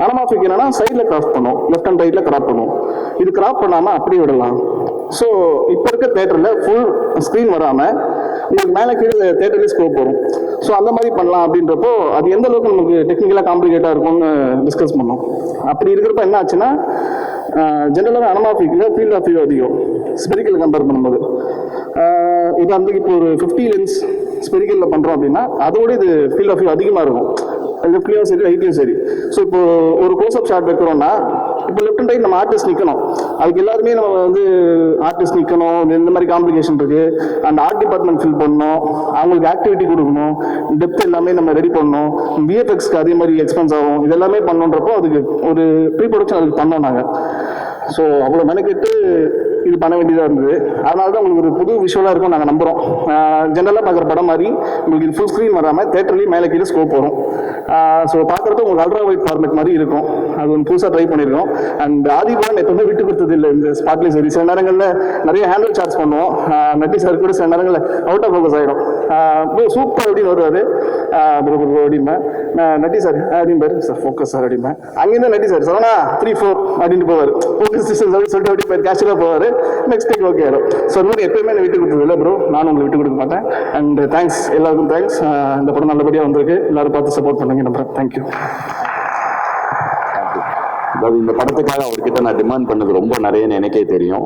அனமாஃபிக் என்னன்னா சைடில் கிராப் பண்ணுவோம், லெஃப்ட் அண்ட் ரைட்டில் கிராப் பண்ணுவோம். இது கிராப் பண்ணாமல் அப்படியே விடலாம். ஸோ இப்போ இருக்க தேட்டரில் ஃபுல் ஸ்க்ரீன் வராமல் உங்களுக்கு மேலே கீழே தேட்டர்லேயே ஸ்கோப் வரும். ஸோ அந்த மாதிரி பண்ணலாம் அப்படின்றப்போ அது எந்த அளவுக்கு நமக்கு டெக்னிக்கலாக காம்ப்ளிகேட்டாக இருக்கும்னு டிஸ்கஸ் பண்ணோம். அப்படி இருக்கிறப்ப என்ன ஆச்சுன்னா, ஜென்ரலாக அனமாஃபிக்கில் ஃபீல்ட் ஆஃப் வியூ அதிகம் ஸ்பெரிக்கல் கம்பேர் பண்ணும்போது. உதாரணத்துக்கு இப்போ ஒரு 50 லென்ஸ் ஸ்பெரிக்கலில் பண்ணுறோம் அப்படின்னா அதோட இது ஃபீல்ட் ஆஃப் வியூ அதிகமாக இருக்கும், லெஃப்ட்லையும் சரி ரைட்லையும் சரி. ஸோ இப்போ ஒரு க்ளோஸ்அப் ஷாட் வைக்கிறோம்னா இப்போ லெஃப்ட் அண்ட் ரைட் நம்ம ஆர்டிஸ்ட் நிற்கணும். அதுக்கு எல்லாருமே நம்ம வந்து ஆர்டிஸ்ட் நிற்கணும். இந்த மாதிரி காம்ப்ளிகேஷன் இருக்குது. அந்த ஆர்ட் டிபார்ட்மெண்ட் ஃபில் பண்ணணும், அவங்களுக்கு ஆக்டிவிட்டி கொடுக்கணும், டெப்த் எல்லாமே நம்ம ரெடி பண்ணணும். விஎஃப்எக்ஸ்க்கு அதே மாதிரி எக்ஸ்பென்ஸ் ஆகும். இது எல்லாமே பண்ணணுன்றப்போ அதுக்கு ஒரு ப்ரீ ப்ரொடக்ஷன் அதுக்கு பண்ணோம் நாங்கள். ஸோ அவ்வளோ மெனக்கெட்டு இது பண்ண வேண்டியதாக இருந்தது. அதனால தான் உங்களுக்கு ஒரு புது விஷுவலாக இருக்கும் நாங்கள் நம்புகிறோம். ஜென்ரலாக பார்க்குற படம் மாதிரி உங்களுக்கு இது ஃபுல் ஸ்க்ரீன் வராமல் தேட்டர்லேயும் மேலே கீழே ஸ்கோப் வரும். ஸோ பார்க்குறப்ப உங்களுக்கு அல்ட்ரா வைட் ஃபார்மேட் மாதிரி இருக்கும். அது ஒன்று புதுசாக ட்ரை பண்ணியிருக்கோம். அண்ட் ஆதிபவன் எப்பவுமே விட்டு கொடுத்தது இல்லை இந்த ஸ்பாட்லேயும் சரி. சில நேரங்களில் நிறைய ஹேண்டில் சார்ஜ் பண்ணுவோம். நட்டி சார் கூட சில நேரங்களில் அவுட் ஆஃப் ஃபோக்கஸ் ஆகிடும். சூப்பர் அப்படின்னு வருவார் அப்படின்பேன். நட்டி சார் அப்படின்பாரு, சார் ஃபோக்கஸ் சார் அப்படின்பேன். அங்கேருந்து நட்டி சார் 7-4 அப்படின்ட்டு போவார். ஃபோக்கஸ் சொல்லிட்டு அப்படி போய் கேஷுவலாக போவார். நெக்ஸ்ட் டேக் ஓகே ஆகிடும். ஸோ அந்த மாதிரி எப்பயுமே நான் விட்டு கொடுத்தது இல்லை ப்ரோ, நானும் உங்களுக்கு விட்டு கொடுக்க மாட்டேன். அண்ட் தேங்க்ஸ், எல்லாருக்கும் தேங்க்ஸ். இந்த படம் நல்லபடியாக வந்திருக்கு. எல்லாரும் பார்த்து சப்போர்ட் பண்ணுங்க நம்புறேன். தேங்க்யூ. அதாவது இந்த படத்துக்காக அவர்கிட்ட நான் டிமாண்ட் பண்ணது ரொம்ப நிறையன்னு எனக்கே தெரியும்.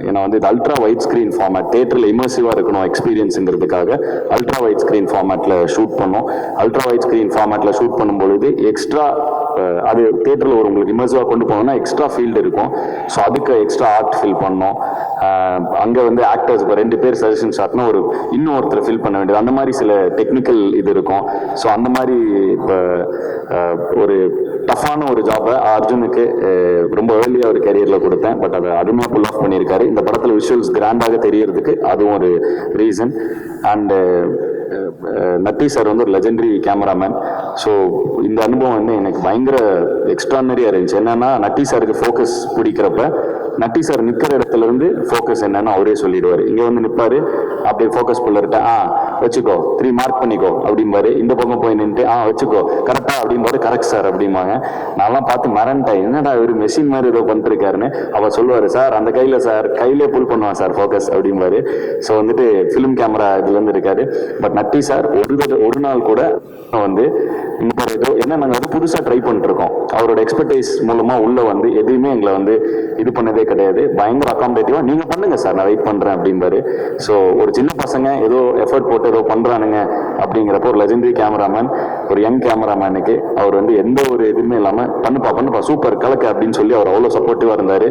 ஏன்னா வந்து இது அல்ட்ரா வைட் ஸ்க்ரீன் ஃபார்மேட், தேட்டரில் இமர்சிவாக இருக்கணும் எக்ஸ்பீரியன்ஸுங்கிறதுக்காக அல்ட்ரா வைட் ஸ்க்ரீன் ஃபார்மேட்டில் ஷூட் பண்ணோம். அல்ட்ரா வைட் ஸ்க்ரீன் ஃபார்மேட்டில் ஷூட் பண்ணும்பொழுது எக்ஸ்ட்ரா அது தேட்டரில் ஒரு உங்களுக்கு இமர்சிவாக கொண்டு போனோம்னா எக்ஸ்ட்ரா ஃபீல்டு இருக்கும். ஸோ அதுக்கு எக்ஸ்ட்ரா ஆர்ட் ஃபில் பண்ணோம். அங்கே வந்து ஆக்டர்ஸ் இப்போ 2 பேர் சஜஷன் ஷாட்னா ஒரு இன்னும் ஒருத்தர் ஃபில் பண்ண வேண்டியது, அந்த மாதிரி சில டெக்னிக்கல் இது இருக்கும். ஸோ அந்த மாதிரி இப்போ ஒரு டஃப்பான ஒரு ஜாபை அர்ஜுனுக்கு ரொம்ப ஏர்லியாக ஒரு கேரியரில் கொடுத்தேன். பட் அதை அருமையாக புல் ஆஃப் பண்ணியிருக்காரு. இந்த படத்தில் விஷுவல்ஸ் கிராண்டாக தெரியறதுக்கு அதுவும் ஒரு ரீசன். அண்டு நட்டி சார் வந்து ஒரு லெஜெண்டரி கேமராமேன். ஸோ இந்த அனுபவம் வந்து எனக்கு பயங்கர எக்ஸ்ட்ரானரியாக இருந்துச்சு. என்னன்னா நட்டி சாருக்கு ஃபோக்கஸ் பிடிக்கிறப்ப நட்டி சார் நிற்கிற இடத்துல இருந்து ஃபோக்கஸ் என்னன்னு அவரே சொல்லிடுவார். இங்கே வந்து நிற்பாரு, அப்படியே ஃபோக்கஸ் புள்ளர்கிட்ட வச்சுக்கோ 3 மார்க் பண்ணிக்கோ அப்படிம்பாரு. இந்த பக்கம் போய் நின்று வச்சுக்கோ கரெக்டா அப்படிம்பாரு. கரெக்ட் சார் அப்படிம்பாங்க. நான்லாம் பார்த்து மறந்துட்டேன், என்னடா இவர் மெஷின் மாதிரி ஏதோ பண்ணிருக்காருன்னு. அவர் சொல்லுவார், சார் அந்த கையில் சார் கையிலே புல் பண்ணுவான் சார் ஃபோக்கஸ் அப்படிம்பாரு. ஸோ வந்துட்டு ஃபிலிம் கேமரா இதுலேருந்து இருக்காரு. பட் நட்டி சார் ஒரு நாள் கூட வந்து ஏதோ என்ன நாங்கள் வந்து புதுசாக ட்ரை பண்ணிட்டு இருக்கோம். அவரோட எக்ஸ்பர்டைஸ் மூலமாக உள்ள வந்து எதுவுமே எங்களை வந்து இது பண்ணதே கிடையாது. பயங்கர அகாமடேட்டிவா நீங்கள் பண்ணுங்க சார் நான் வெயிட் பண்ணுறேன் அப்படிம்பாரு. ஸோ ஒரு சின்ன பசங்க ஏதோ எஃபர்ட் போட்டு ஏதோ பண்ணுறானுங்க அப்படிங்கிறப்போ ஒரு லெஜெண்டரி கேமராமேன், ஒரு யங் கேமராமேனுக்கு அவர் வந்து எந்த ஒரு இதுவுமே இல்லாமல் பண்ணுப்பா சூப்பர் கலக்கு அப்படின்னு சொல்லி அவர் அவ்வளோ சப்போர்ட்டிவாக இருந்தார்.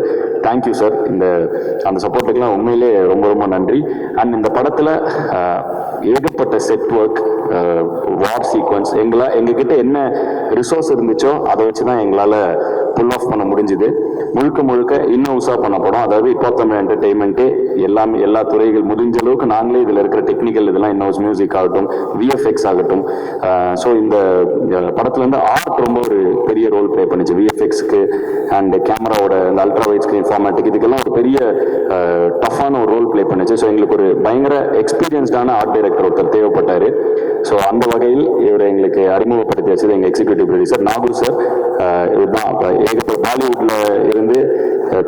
Thank you sir. அந்த சப்போர்ட்டுக்கெல்லாம் உண்மையிலே ரொம்ப ரொம்ப நன்றி. அண்ட் இந்த படத்தில் ஏகப்பட்ட செட் ஒர்க், வார் சீக்வன்ஸ், எங்ககிட்ட என்ன ரிசோர்ஸ் இருந்துச்சோ அதை வச்சு தான் எங்களால் புல் ஆஃப் பண்ண முடிஞ்சுது. முழுக்க இன்னும் உஷா பண்ண படம். அதாவது இப்போ தமிழ் என்டர்டெயின்மெண்ட்டு எல்லாமே எல்லா துறைகள் முடிஞ்ச அளவுக்கு நாங்களே இதில் இருக்கிற டெக்னிக்கல் இதெல்லாம் இன்னும் மியூசிக் ஆகட்டும், விஎஃப்எக்ஸ் ஆகட்டும். ஸோ இந்த படத்தில் வந்து ஆர்ட் ரொம்ப ஒரு பெரிய ரோல் ப்ளே பண்ணிச்சு. விஎஃப்எக்ஸ்க்கு அண்ட் கேமராவோட இந்த அல்ட்ரா வைட் ஸ்க்ரீன் ஃபார்மேட்டுக்கு இதுக்கெல்லாம் ஒரு பெரிய டஃப்பான ஒரு ரோல் ப்ளே பண்ணிச்சு. ஸோ எங்களுக்கு ஒரு பயங்கர எக்ஸ்பீரியன்ஸ்டான ஆர்ட் டைரக்டர் ஒருத்தர் தேவைப்பட்டார். ஸோ அந்த வகையில் இவரை எங்களுக்கு அறிமுகப்படுத்தி வச்சது எங்கள் எக்ஸிக்யூட்டிவ் ப்ரொடியூசர் நாகூர் சார். இவர் தான் ஏகப்பட்ட பாலிவுட்ல இருந்து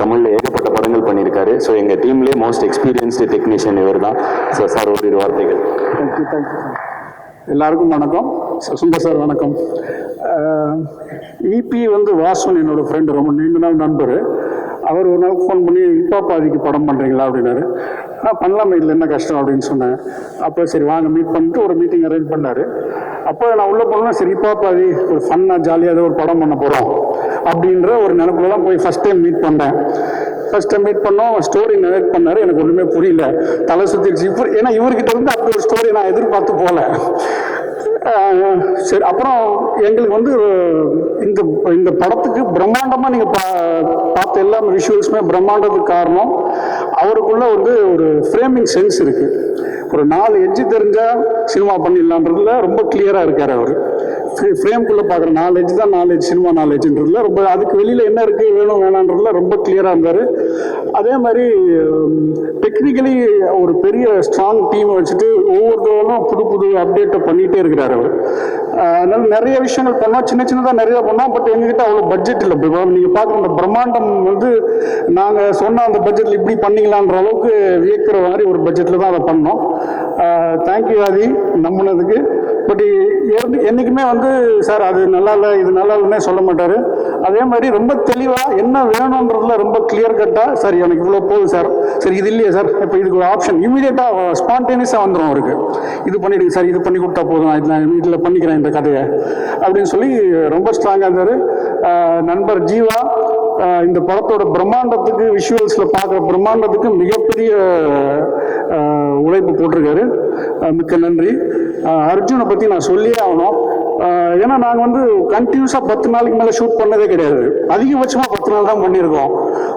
தமிழில் ஏகப்பட்ட படங்கள் பண்ணியிருக்காரு. ஸோ எங்கள் டீம்லேயே மோஸ்ட் எக்ஸ்பீரியன்ஸ்டு டெக்னீஷியன் இவர் தான். ஸோ சார் ஒரு வார்த்தைகள். தேங்க்யூ. எல்லாருக்கும் வணக்கம். சுந்தர் சார் வணக்கம். இபி வந்து வாசன் என்னோட ஃப்ரெண்டு, ரொம்ப நீண்ட நாள் நண்பர். அவர் ஒரு நாள் ஃபோன் பண்ணி பாதிக்கு படம் பண்ணுறீங்களா அப்படின்னாரு. பண்ணலாமே, இதில் என்ன கஷ்டம் அப்படின்னு சொன்னேன். அப்போ சரி வாங்க மீட் பண்ணிட்டு ஒரு மீட்டிங் அரேஞ்ச் பண்ணார். அப்போ நான் உள்ளே போனேன்னா சரி பாதி ஒரு ஃபன்னாக ஜாலியாக ஏதோ ஒரு படம் பண்ண போகிறோம் அப்படின்ற ஒரு நினைப்புல தான் போய் ஃபஸ்ட் டைம் மீட் பண்ணேன். ஃபஸ்ட் டைம் மீட் பண்ணோம், ஸ்டோரி நரேட் பண்ணார். எனக்கு ஒன்றுமே புரியல, தலை சுற்றிடுச்சு. ஏன்னா இவர்கிட்ட இருந்து அப்படி ஒரு ஸ்டோரி நான் எதிர்பார்த்து போகல. சரி, அப்புறம் எங்களுக்கு வந்து இந்த படத்துக்கு பிரம்மாண்டமாக நீங்கள் பார்த்த எல்லா விஷுவல்ஸுமே பிரம்மாண்டத்துக்கு காரணம் அவருக்குள்ள வந்து ஒரு ஃப்ரேமிங் சென்ஸ் இருக்குது. ஒரு 4 எட்ஜு தெரிஞ்சால் சினிமா பண்ணிடலான்றதுல ரொம்ப கிளியராக இருக்கார் அவர். ஃப்ரேம்குள்ளே பார்க்குற 4 எட்ஜ் தான் 4 எட்ஜ் சினிமா 4 எட்ஜுன்றதுல ரொம்ப, அதுக்கு வெளியில் என்ன இருக்குது வேணும் வேணான்றதுல ரொம்ப கிளியராக இருந்தார். அதே மாதிரி டெக்னிக்கலி ஒரு பெரிய ஸ்ட்ராங் டீமை வச்சுட்டு ஒவ்வொருத்தரும் புது அப்டேட்டை பண்ணிகிட்டே இருக்கிறார் அவர். அதனால நிறைய விஷயங்கள் பண்ணோம், சின்னதாக நிறைய பண்ணோம். பட் எங்ககிட்ட அவ்வளோ பட்ஜெட் இல்லை. நீங்கள் பார்க்குற அந்த பிரம்மாண்டம் வந்து நாங்கள் சொன்ன அந்த பட்ஜெட்டில் இப்படி பண்ணிக்கலான்ற அளவுக்கு வியக்கிற மாதிரி ஒரு பட்ஜெட்டில் தான் அதை பண்ணோம். Thank you Aadhi நம்பினதுக்கு. பட் என்றைக்குமே வந்து சார் அது நல்லா இல்லை இது நல்லா இல்லைன்னே சொல்ல மாட்டார். அதே மாதிரி ரொம்ப தெளிவாக என்ன வேணுன்றதுல ரொம்ப கிளியர் கட்டாக, சார் எனக்கு இவ்வளோ போகுது சார், சரி இது இல்லையா சார், இப்போ இதுக்கு ஒரு ஆப்ஷன் இமீடியட்டாக ஸ்பான்டேனியஸாக வந்துடும் அவருக்கு. இது பண்ணிவிடுங்க சார், இது பண்ணி கொடுத்தா போதும், இதில் பண்ணிக்கிறேன் இந்த கதையை அப்படின்னு சொல்லி ரொம்ப ஸ்ட்ராங்காக இருந்தார். நண்பர் ஜீவா இந்த படத்தோட பிரம்மாண்டத்துக்கு விஷுவல்ஸில் பார்க்குற பிரம்மாண்டத்துக்கு மிகப்பெரிய உழைப்பு போட்டிருக்காரு. மிக்க நன்றி. அர்ஜுனை பற்றி நான் சொல்லியே ஆகணும். ஏன்னா நாங்கள் வந்து கண்டினியூஸாக 10 நாளைக்கு மேலே ஷூட் பண்ணதே கிடையாது. அதிகபட்சமாக 10 நாள் தான் பண்ணியிருக்கோம்.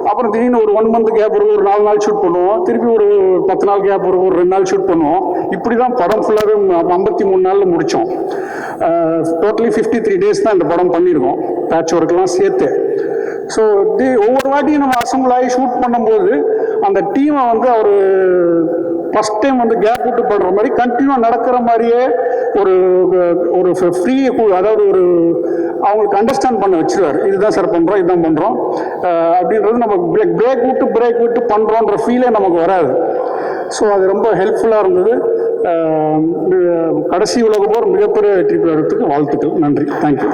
அப்புறம் திடீர்னு ஒரு 1 மந்த் கேப் ஒரு 4 நாள் ஷூட் பண்ணுவோம், திருப்பி ஒரு 10 நாள் கேப் ஒரு 2 நாள் ஷூட் பண்ணுவோம். இப்படி தான் படம் ஃபுல்லாகவே 53 நாளில் முடித்தோம். டோட்டலி 53 டேஸ் தான் இந்த படம் பண்ணியிருக்கோம், பேட்ச் ஒர்க்கெலாம் சேர்த்து. ஸோ ஒவ்வொரு வாட்டியும் நம்ம அசம்பிள் ஆகி ஷூட் பண்ணும்போது அந்த டீமை வந்து அவர் ஃபஸ்ட் டைம் வந்து கேப் விட்டு பண்ணுற மாதிரி கண்டினியூவாக நடக்கிற மாதிரியே ஒரு ஃப்ரீ, அதாவது ஒரு அவங்களுக்கு அண்டர்ஸ்டாண்ட் பண்ண வச்சுருவார். இதுதான் சார் பண்ணுறோம், இதுதான் பண்ணுறோம் அப்படின்றது நம்ம பிரேக் விட்டு பண்ணுறோன்ற ஃபீலே நமக்கு வராது. ஸோ அது ரொம்ப ஹெல்ப்ஃபுல்லாக இருந்தது. கடைசி உலக போர் மிகப்பெரிய வெற்றி பெறத்துக்கு வாழ்த்துக்கள். நன்றி. தேங்க்யூ.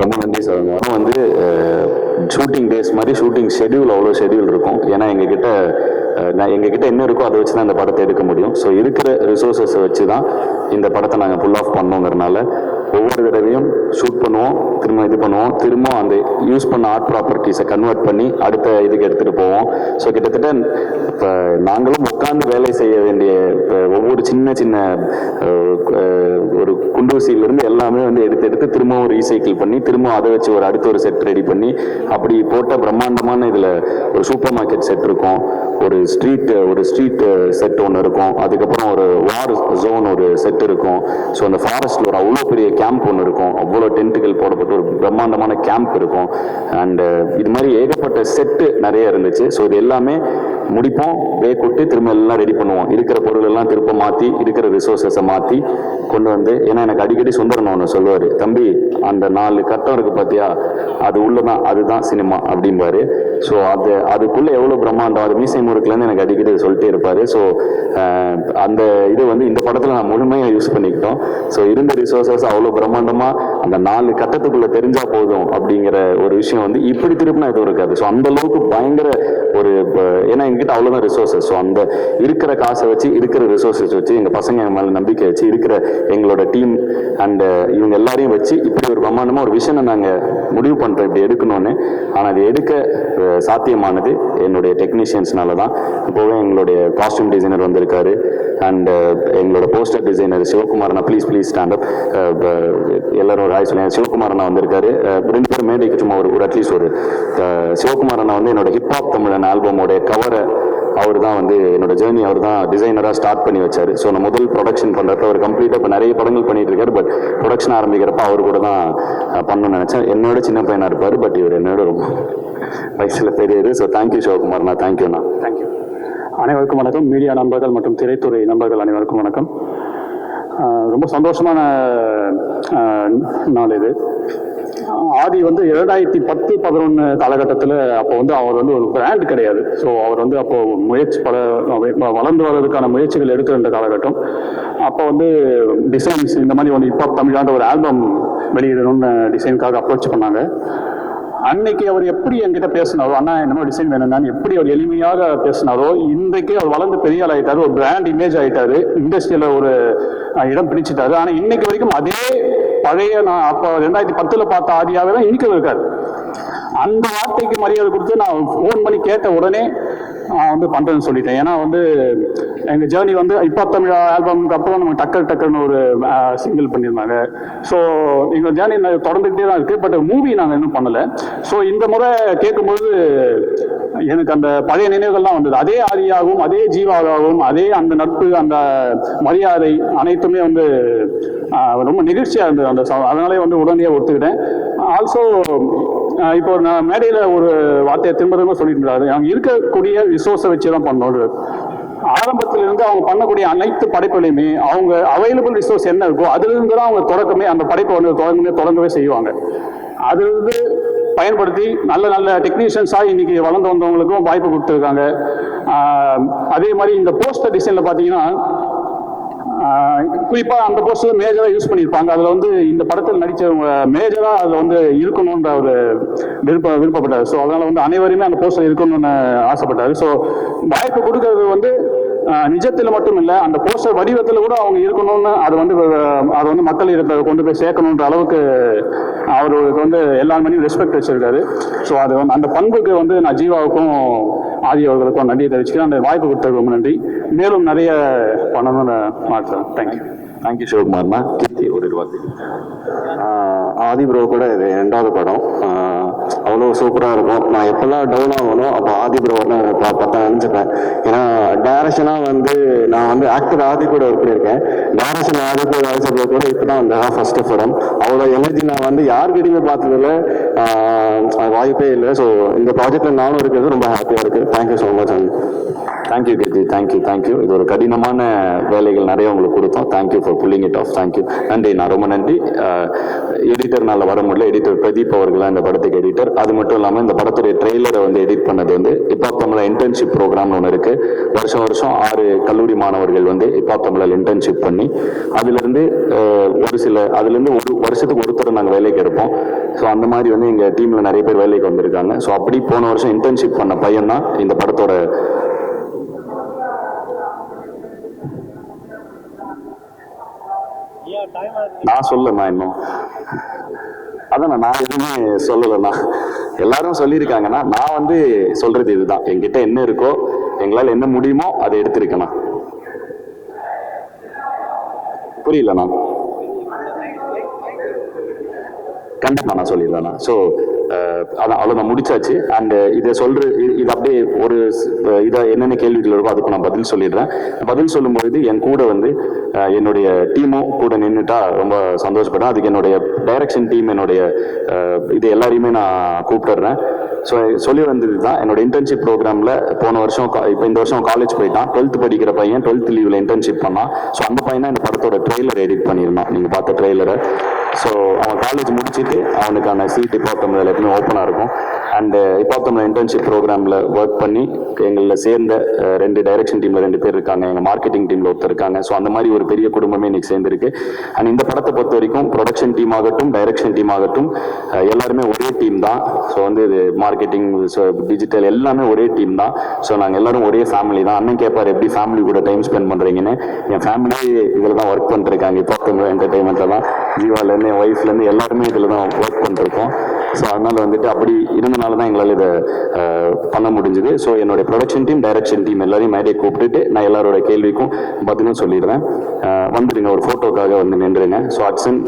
ரொம்ப நன்றி சார். ஆனால் வந்து ஷூட்டிங் டேஸ் மாதிரி ஷூட்டிங் ஷெடியூல் அவ்வளோ ஷெடியூல் இருக்கும். ஏன்னா எங்ககிட்ட என்ன இருக்கோ அதை வச்சு தான் இந்த படத்தை எடுக்க முடியும். ஸோ இருக்கிற ரிசோர்ஸஸை வச்சு தான் இந்த படத்தை நாங்கள் புல் ஆஃப் பண்ணோங்கிறனால ஒவ்வொரு தடவையும் ஷூட் பண்ணுவோம், திரும்ப இது பண்ணுவோம், திரும்ப அந்த யூஸ் பண்ண ஆர்ட் ப்ராப்பர்ட்டிஸை கன்வெர்ட் பண்ணி அடுத்த இதுக்கு எடுத்துகிட்டு போவோம். ஸோ கிட்டத்தட்ட இப்போ நாங்களும் உட்கார்ந்து வேலை செய்ய வேண்டிய ஒவ்வொரு சின்ன சின்ன ஒரு குண்டூசியிலிருந்து எல்லாமே வந்து எடுத்து திரும்பவும் ரீசைக்கிள் பண்ணி திரும்ப அதை வச்சு ஒரு அடுத்த ஒரு செட் ரெடி பண்ணி அப்படி போட்ட பிரம்மாண்டமான இதில் ஒரு சூப்பர் மார்க்கெட் செட் இருக்கும், ஒரு ஸ்ட்ரீட் செட் ஒன்று இருக்கும், அதுக்கப்புறம் ஒரு வார் ஜோன் ஒரு செட் இருக்கும். ஸோ அந்த ஃபாரஸ்ட்டில் ஒரு அவ்வளோ பெரிய கேம்ப் ஒன்று இருக்கும், அவ்வளோ டென்ட்டுகள் போடப்பட்ட ஒரு பிரம்மாண்டமான கேம்ப் இருக்கும். அண்டு இது மாதிரி ஏகப்பட்ட செட்டு நிறைய இருந்துச்சு. ஸோ இது எல்லாமே முடிப்போம், பிரேக் விட்டு திரும்ப எல்லாம் ரெடி பண்ணுவோம், இருக்கிற பொருள் எல்லாம் திரும்ப மாற்றி இருக்கிற ரிசோர்ஸஸை மாற்றி கொண்டு வந்து. ஏன்னா எனக்கு அடிக்கடி சுந்தரன் ஒன்று சொல்லுவார், தம்பி அந்த 4 கட்டம் இருக்கு பார்த்தியா, அது உள்ளதான், அதுதான் சினிமா அப்படிம்பாரு. ஸோ அதுக்குள்ளே எவ்வளோ பிரம்மாண்டம், அது மீசை முறுக்குலேருந்து எனக்கு அடிக்கடி சொல்லிட்டே இருப்பார். ஸோ அந்த இது வந்து இந்த படத்தில் நான் முழுமையாக யூஸ் பண்ணிக்கிட்டோம். ஸோ இருந்த ரிசோர்ஸஸ் அவ்வளோ பிரம்மாண்டமாக அந்த 4 கட்டத்துக்குள்ளே தெரிஞ்சால் போதும் அப்படிங்கிற ஒரு விஷயம் வந்து இப்படி திருப்பினா எதுவும் இருக்காது. ஸோ அந்த அளவுக்கு பயங்கர ஒரு, ஏன்னா எங்ககிட்ட அவ்வளோதான் ரிசோர்ஸஸ். ஸோ அந்த இருக்கிற காசை வச்சு இருக்கிற ரிசோர்ஸஸ் வச்சு எங்கள் பசங்க என் மேலே நம்பிக்கை வச்சு இருக்கிற எங்களோட டீம் அண்ட் இவங்க எல்லாரையும் வச்சு இப்படி ஒரு பிரம்மாண்டமாக ஒரு விஷனை நாங்கள் முடிவு பண்ணுறோம் இப்படி எடுக்கணும்னு. ஆனால் அது எடுக்க சாத்தியமானது என்னுடைய டெக்னீஷியன்ஸ்னால தான். இப்போவே எங்களுடைய காஸ்டியூம் டிசைனர் வந்திருக்காரு அண்ட் எங்களோட போஸ்டர் டிசைனர் சிவகுமாரனா, ப்ளீஸ் ஸ்டாண்ட் அப், எல்லாரும் ஒரு ஹாய் சொல்லுங்க. சிவகுமாரனா வந்திருக்காரு. 2 பேர் மேடைக்கு சும்மா ஒரு அட்லீஸ்ட் ஒரு சிவகுமாரனா வந்து என்னோட ஹிப்ஹாப் தமிழன் ஆல்பமோடைய கவரை அவர் தான் வந்து என்னோட ஜேர்னி அவர் தான் டிசைனராக ஸ்டார்ட் பண்ணி வச்சார். ஸோ நான் முதல் ப்ரொடக்ஷன் பண்ணுறப்ப அவர் கம்ப்ளீட்டாக இப்போ நிறைய படங்கள் பண்ணிட்டு இருக்காரு. பட் ப்ரொடக்ஷன் ஆரம்பிக்கிறப்ப அவர் கூட தான் பண்ணணும்னு நினச்சேன். என்னோட சின்ன பையனாக இருப்பார், பட் இவர் என்னோட ரொம்ப வயசில் பெரியது. ஸோ தேங்க்யூ சிவகுமார்ண்ணா, தேங்க்யூண்ணா. தேங்க்யூ. அனைவருக்கும் வணக்கம். மீடியா நண்பர்கள் மற்றும் திரைத்துறை நண்பர்கள் அனைவருக்கும் வணக்கம். ரொம்ப சந்தோஷமான நாள் இது. ஆதி வந்து 2010-11 காலகட்டத்தில் அப்போ வந்து அவர் வந்து ஒரு பிராண்ட் கிடையாது. ஸோ அவர் வந்து அப்போ வளர்ந்து வர்றதுக்கான முயற்சிகள் எடுத்துருந்த காலகட்டம். அப்போ வந்து டிசைன்ஸ் இந்த மாதிரி வந்து ஹிப்ஹாப் தமிழாண்ட ஒரு ஆல்பம் வெளியிடணும்னு டிசைனுக்காக அப்ரோச் பண்ணாங்க. அன்னைக்கு அவர் எப்படி என்கிட்ட பேசினாரோ, அண்ணா என்னமோ டிசைன் வேணும்னான்னு எப்படி அவர் எளிமையாக பேசினாரோ, இன்றைக்கு அவர் வளர்ந்து பெரிய ஆள் ஆகிட்டாரு, ஒரு பிராண்ட் இமேஜ் ஆகிட்டாரு, இண்டஸ்ட்ரியில் ஒரு இடம் பிடிச்சிட்டாரு. ஆனால் இன்னைக்கு வரைக்கும் அதே பழைய நான் அப்போ 2010 பார்த்த ஆதியாவே தான் இன்னைக்கு இருக்காரு. அந்த வார்த்தைக்கு மரியாதை கொடுத்து நான் ஃபோன் பண்ணி கேட்ட உடனே வந்து பண்ணுறேன்னு சொல்லிட்டேன். ஏன்னா வந்து எங்கள் ஜேர்னி வந்து ஹிப்ஹாப் தமிழ் ஆல்பமுக்கு அப்புறம் நம்ம டக்குன்னு ஒரு சிங்கிள் பண்ணியிருந்தாங்க. ஸோ எங்கள் ஜேர்னி தொடர்ந்துக்கிட்டே தான் இருக்குது. பட் மூவி நாங்கள் இன்னும் பண்ணலை. ஸோ இந்த முறை கேட்கும்போது எனக்கு அந்த பழைய நினைவுகள்லாம் வந்தது. அதே ஆதியாகவும் அதே ஜீவாகவும் அதே அந்த நட்பு அந்த மரியாதை அனைத்துமே வந்து ரொம்ப நிகழ்ச்சியாக இருந்தது. அதனாலே வந்து உடனடியாக ஒத்துக்கிட்டேன். ஆல்சோ இப்போ நான் மேடையில் ஒரு வார்த்தையை திரும்ப சொல்லிட்டு இருந்தாரு, அவங்க இருக்கக்கூடிய ரிசோர்ஸை வச்சு தான் பண்ணணும். ஆரம்பத்திலிருந்து அவங்க பண்ணக்கூடிய அனைத்து படைப்புலையுமே அவங்க அவைலபிள் ரிசோர்ஸ் என்ன இருக்கோ அதிலிருந்து தான் அவங்க தொடக்கமே அந்த படைப்பை வந்து தொடங்கவே செய்வாங்க. அதிலிருந்து பயன்படுத்தி நல்ல டெக்னீஷியன்ஸாக இன்னைக்கு வளர்ந்து வந்தவங்களுக்கும் வாய்ப்பு கொடுத்துருக்காங்க. அதே மாதிரி இந்த போஸ்டர் டிசைனில் பார்த்தீங்கன்னா குறிப்பாக அந்த போஸ்டர் மேஜராக யூஸ் பண்ணியிருப்பாங்க. அதில் வந்து இந்த படத்தில் நடித்தவங்க மேஜராக அதில் வந்து இருக்கணுன்ற ஒரு விருப்பப்பட்டார். ஸோ அதனால் வந்து அனைவருமே அந்த போஸ்டர் இருக்கணும்னு ஆசைப்பட்டார். ஸோ வாய்ப்பு கொடுக்கறது வந்து நிஜத்தில் மட்டும் இல்லை, அந்த போஸ்டர் வடிவத்தில் கூட அவங்க இருக்கணும்னு அதை வந்து மக்கள் இடத்துல கொண்டு போய் சேர்க்கணுன்ற அளவுக்கு அவருக்கு வந்து எல்லாருமே ரெஸ்பெக்ட் வச்சிருக்காரு. ஸோ அது வந்து அந்த பண்புக்கு வந்து நான் ஜீவாவுக்கும் ஆதி அவர்களுக்கும் நன்றியை தெரிவிச்சுக்கிறேன். அந்த வாய்ப்பு கொடுத்ததுக்கு ரொம்ப நன்றி. மேலும் நிறைய பண்ணணும்னு மாற்றேன். தேங்க்யூ சிவகுமார்ண்ணா. கீர்த்தி ஒரு வார்த்தை. ஆதி ப்ரோ கூட இது 2வது படம், அவ்வளோ சூப்பராக இருக்கும். நான் எப்பெல்லாம் டவுன் ஆகணும் அப்போ ஆதி ப்ரோ பார்த்தா நினச்சிப்பேன். ஏன்னா டைரக்ஷனாக வந்து நான் வந்து ஆக்டர் ஆதி கூட ஒர்க் பண்ணியிருக்கேன். டைரக்ஷன் ஆதி கூட ஆல்சோ கூட இப்போ தான் அந்த ஃபர்ஸ்ட் படம். அவ்வளோ எனர்ஜி நான் வந்து யார்கிட்டையுமே பார்த்ததில்ல, வாய்ப்பே இல்லை. ஸோ இந்த ப்ராஜெக்டில் நானும் இருக்கிறது ரொம்ப ஹாப்பியாக இருக்குது. Thank you so much. Thank you Keerthi, thank you. இது ஒரு கடினமான வேலைகள் நிறைய உங்களுக்கு கொடுத்தோம். Thank you for pulling it off. Thank you, நன்றி. நான் ரொம்ப நன்றி. எடிட்டர்னால வர முடியல, எடிட்டர் பிரதீப் அவர்களாக இந்த படத்துக்கு எடிட்டர். அது மட்டும் இல்லாமல் இந்த படத்துடைய ட்ரெய்லரை வந்து எடிட் பண்ணது வந்து ஹிப்ஹாப் தமிழ் இன்டர்ன்ஷிப் ப்ரோக்ராம்னு ஒன்று இருக்குது. வருஷம் 6 கல்லூரி மாணவர்கள் வந்து ஹிப்ஹாப் தமிழில் இன்டர்ன்ஷிப் பண்ணி அதுலேருந்து அதுலேருந்து ஒரு வருஷத்துக்கு ஒருத்தர் நாங்கள் வேலைக்கு எடுப்போம். ஸோ அந்த மாதிரி வந்து எங்கள் டீமில் நிறைய பேர் வேலைக்கு வந்திருக்காங்க. ஸோ அப்படி போன வருஷம் இன்டர்ன்ஷிப் பண்ண பையன் தான் இந்த படத்தோட Yeah, time நான் சொல்லண்ணா இன்னும் அதான் நான் எதுவுமே சொல்லலைண்ணா. எல்லாரும் சொல்லியிருக்காங்கன்னா நான் வந்து சொல்றது இதுதான், என்கிட்ட என்ன இருக்கோ எங்களால் என்ன முடியுமோ அதை எடுத்திருக்கேண்ணா. புரியலண்ணா. கண்டிப்பா நான் சொல்லிடுறேண்ணா. ஸோ அதான் அவ்வளோதான், முடிச்சாச்சு. அண்ட் இதை இது அப்படியே ஒரு இதை என்னென்ன கேள்விகள் இருக்கோ அதுக்கு நான் பதில் சொல்லிடுறேன். பதில் சொல்லும்பொழுது என் கூட வந்து என்னுடைய டீமும் கூட நின்றுட்டா ரொம்ப சந்தோஷப்படுறேன். அதுக்கு என்னுடைய டைரக்ஷன் டீம், என்னுடைய இது எல்லாரையுமே நான் கூப்பிட்டுறேன். ஸோ சொல்லி வந்தது தான், என்னோட இன்டர்ன்ஷிப் ப்ரோக்ராமில் போன வருஷம் இப்போ இந்த வருஷம் காலேஜ் போயிட்டான். 12th படிக்கிற பையன் 12th லீவில் இன்டர்ன்ஷிப் பண்ணான். ஸோ அந்த பையன் தான் இந்த படத்தோட ட்ரெய்லர் எடிட் பண்ணியிருந்தான், நீங்கள் பார்த்த ட்ரெய்லரை. ஸோ அவன் காலேஜ் முடிச்சுட்டு அவனுக்கான சீட் இப்போத்தமிழில் எப்பவுமே ஓப்பனாக இருக்கும். அண்டு இப்போத்தமிழ் இன்டர்ன்ஷிப் ப்ரோக்ராமில் ஒர்க் பண்ணி எங்களில் சேர்ந்த 2 டைரக்ஷன் டீமில் 2 பேர் இருக்காங்க, எங்கள் மார்க்கெட்டிங் டீமில் ஒருத்தர் இருக்காங்க. ஸோ அந்த மாதிரி ஒரு பெரிய குடும்பமே இன்னைக்கு சேர்ந்துருக்கு. அண்ட் இந்த படத்தை பொறுத்த வரைக்கும் ப்ரொடக்ஷன் டீம் ஆகட்டும், டைரக்ஷன் டீம் ஆகட்டும், எல்லாருமே ஒரே டீம் தான். ஸோ வந்து இது மார்க்கெட்டிங், டிஜிட்டல் எல்லாமே ஒரே டீம் தான். ஸோ நாங்கள் எல்லாரும் ஒரே ஃபேமிலி தான். அண்ணன் கேட்பார் எப்படி ஃபேமிலி கூட டைம் ஸ்பெண்ட் பண்ணுறீங்கன்னு. என் ஃபேமிலியே இதில் தான் ஒர்க் பண்ணிருக்காங்க. இப்போத்தமிழ் என்டர்டைன்மெண்ட்டில் தான் ஜீவாலேருந்து என் ஒய்ஃப்லேருந்து எல்லாருமே இதில் தான் ஒர்க் பண்ணிருக்கோம். ஸோ அதனால் வந்துட்டு அப்படி இருந்தனால தான் எங்களால் இதை பண்ண முடிஞ்சுது. ஸோ என்னுடைய ப்ரொடக்ஷன் டீம், டைரக்ஷன் டீம் எல்லாரையும் மேடையை கூப்பிட்டுட்டு நான் எல்லாரோட கேள்விக்கும் பதிலும் சொல்லிடுறேன். வந்துடுங்க, ஒரு ஃபோட்டோக்காக வந்து நின்றுங்க. ஸோ அட்சன்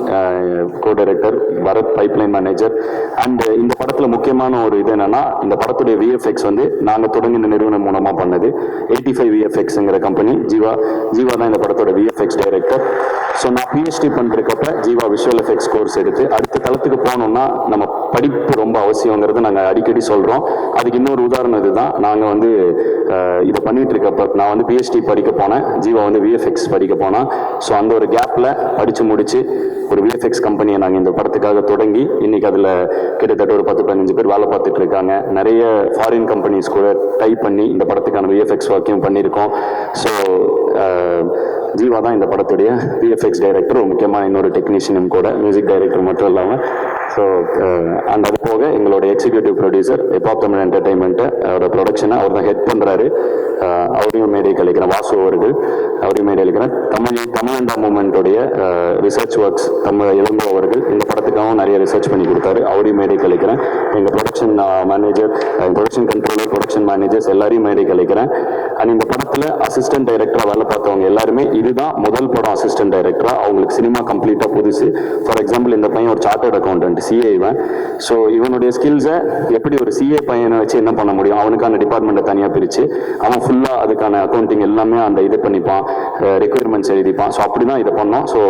co director, Bharath pipeline manager. And இந்த படத்தில் முக்கியமான ஒரு இது என்னன்னா, இந்த படத்துடைய விஎஃப்எக்ஸ் வந்து நாங்கள் தொடங்கின நிறுவனம் மூலமாக பண்ணது. 85 விஎஃப்எக்ஸுங்கிற கம்பெனி. ஜீவா தான் இந்த படத்தோட விஎஃப்எக்ஸ் டைரக்டர். ஸோ நான் பிஹெச்டி பண்ணுறக்கப்ப ஜீவா விஷுவல் எஃபெக்ட்ஸ் கோர்ஸ் எடுத்து அடுத்த தளத்துக்கு போகணும்னா நம்ம படிப்பு ரொம்ப அவசியங்கிறது நாங்கள் அடிக்கடி சொல்கிறோம். அதுக்கு இன்னொரு உதாரணம் இதுதான். நாங்கள் வந்து இதை பண்ணிட்டு இருக்கப்ப நான் வந்து பிஹெச்டி படிக்க போனேன், ஜீவா வந்து விஎஃப்எக்ஸ் படிக்க போனேன். ஸோ அந்த ஒரு கேப்பில் படித்து முடிச்சு ஒரு விஎஃப்எக்ஸ் கம்பெனியை நாங்கள் இந்த படத்துக்காக தொடங்கி இன்னைக்கு அதில் கிட்டத்தட்ட ஒரு 10-15 பேர் வேலை பார்த்துட்டு இருக்காங்க. நிறைய ஃபாரின் கம்பெனிஸ் கூட டைப் பண்ணி இந்த படத்துக்கான விஎஃப்எக்ஸ் ஒர்க்கையும் பண்ணியிருக்கோம். ஸோ ஜீவா தான் இந்த படத்துடைய விஎஃப்எக்ஸ் டைரக்டர், முக்கியமாக இன்னொரு டெக்னீஷியனும் கூட, மியூசிக் டைரக்டர் மட்டும் இல்லாமல். ஸோ அண்ட் அது போக எங்களோட எக்ஸிக்யூட்டிவ் ப்ரொடியூசர் இப்போத்தமிழ் என்டர்டைன்மெண்ட்டு அவரோட ப்ரொடக்ஷனை அவர் தான் ஹெட் பண்ணுறாரு. அவரையும் மேடை கழிக்கிறேன், வாசு அவர்கள், அவரையும் மேடை கழிக்கிறேன். தமிழண்டா மூமெண்ட்டுடைய ரிசர்ச் ஒர்க்ஸ் இளங்கோ அவர்கள் இந்த படத்துக்காகவும் நிறைய ரிசர்ச் பண்ணி கொடுத்தாரு, அவரையும் மேடை கழிக்கிறேன். எங்கள் production manager, production controller, production managers எல்லாரையும் மேடை கழிக்கிறேன். அண்ட் இந்த படத்தில் அசிஸ்டன்ட் டைரக்டராக வேலை பார்த்தவங்க எல்லாருமே இதுதான் முதல் படம் அசிஸ்டன்ட் டைரக்டராக. அவங்களுக்கு சினிமா கம்ப்ளீட்டாக புதுசு. ஃபார் எக்ஸாம்பிள் இந்த பையன் ஒரு சார்ட்டர்ட் அக்கௌண்டன்ட், சிஏ இவன். ஸோ இவனுடைய ஸ்கில்ஸை எப்படி ஒரு சிஏ பையனை வச்சு என்ன பண்ண முடியும், அவனுக்கான டிபார்ட்மெண்ட்டை தனியாக பிரித்து அவன் ஃபுல்லாக அதுக்கான அக்கௌண்டிங் எல்லாமே அந்த இது பண்ணிப்பான், ரெக்யர்மெண்ட்ஸ் எழுதிப்பான். ஸோ அப்படி தான் இதை பண்ணோம். ஸோ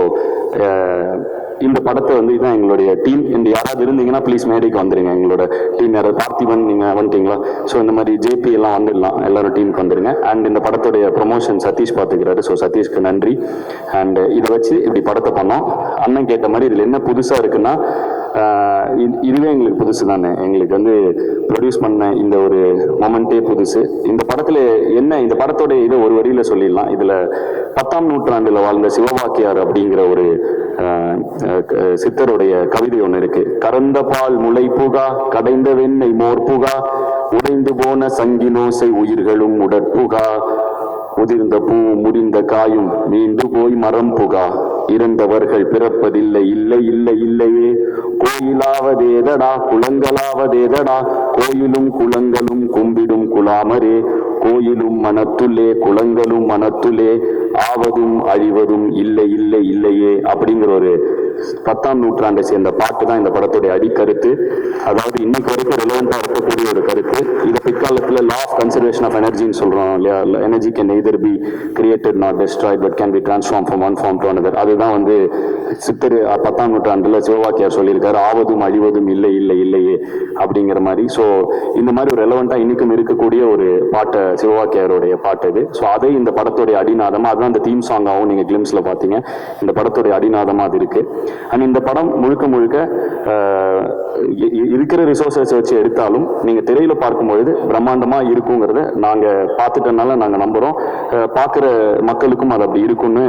இந்த படத்தை வந்து இதுதான் எங்களுடைய டீம். இந்த யாராவது இருந்தீங்கன்னா ப்ளீஸ் மேடைக்கு வந்துடுங்க. எங்களோட டீம் யாராவது, பார்த்திபன் நீங்கள் வந்துட்டீங்களா? ஸோ இந்த மாதிரி ஜேபி எல்லாம் வந்துடலாம், எல்லாரும் டீமுக்கு வந்துடுங்க. அண்ட் இந்த படத்துடைய ப்ரொமோஷன் சதீஷ் பார்த்துக்கிறாரு. ஸோ சதீஷ்க்கு நன்றி. அண்ட் இதை வச்சு இப்படி படத்தை பண்ணோம். அண்ணன் கேட்ட மாதிரி இதில் என்ன புதுசாக இருக்குன்னா, இதுவே எங்களுக்கு புதுசு தானே. எங்களுக்கு வந்து ப்ரொடியூஸ் பண்ண இந்த ஒரு மொமெண்ட்டே புதுசு. இந்த படத்தில் என்ன, இந்த படத்தோட இது ஒரு வரியில் சொல்லிடலாம். இதில் 10ஆம் நூற்றாண்டில் வாழ்ந்த சிவவாக்கியார் அப்படிங்கிற ஒரு சித்தருடைய கவிதை ஒன்று இருக்கு. கறந்த பால் முளை புகா, கடைந்த வெண்ணெய் மோர் புகா, உடைந்து போன சங்கினோசை உயிர்களும் உடற்புகா, உதிர்ந்த பூ முறிந்த காயும் மீண்டு போய் மரம் புகா, இறந்தவர்கள் பிறப்பதில்லை இல்லை இல்லை இல்லையே, கோயிலாவதேதடா குளங்களாவதேதடா, கோயிலும் குளங்களும் கும்பிடும் குலாமரே, கோயிலும் மனத்துள்ளே குளங்களும் மனத்துள்ளே, ஆவதும் அழிவதும் இல்லை இல்லை இல்லையே அப்படிங்கிற ஒரு 10ஆம் நூற்றாண்டை சேர்ந்த பாட்டு தான் இந்த படத்துடைய அடிக்கருத்து. அதாவது இன்னைக்கு வரைக்கும் ரெலவெண்டாக இருக்கக்கூடிய ஒரு கருத்து. இது பிற்காலத்தில் லா ஆஃப் கன்சர்வேஷன் ஆஃப் எனர்ஜின்னு சொல்கிறோம் இல்லையா. Energy can either be created not destroyed but can be transform from one form to another. அதுதான் வந்து சித்தர் 10ஆம் நூற்றாண்டில் சிவவாக்கியார் சொல்லியிருக்காரு, ஆவதும் அழிவதும் இல்லை இல்லை இல்லையே அப்படிங்கிற மாதிரி. ஸோ இந்த மாதிரி ஒரு ரெலவெண்டாக இன்னைக்கும் இருக்கக்கூடிய ஒரு பாட்டை, சிவவாக்கியாருடைய பாட்டு இது. ஸோ அதை இந்த படத்துடைய அடிநாதமாக, அதுதான் இந்த தீம் சாங்காகவும் நீங்கள் கிளிம்ஸில் பார்த்தீங்க, இந்த படத்துடைய அடிநாதமாக அது இருக்கு. அண்ட் இந்த படம் முழுக்க முழுக்க இருக்கிற ரிசோர்ஸஸ் வச்சு எடுத்தாலும் நீங்கள் திரையில பார்க்கும்பொழுது பிரம்மாண்டமாக இருக்குங்கிறத நாங்கள் பார்த்துட்டனால நாங்கள் நம்புகிறோம். பார்க்குற மக்களுக்கும் அது அப்படி இருக்குன்னு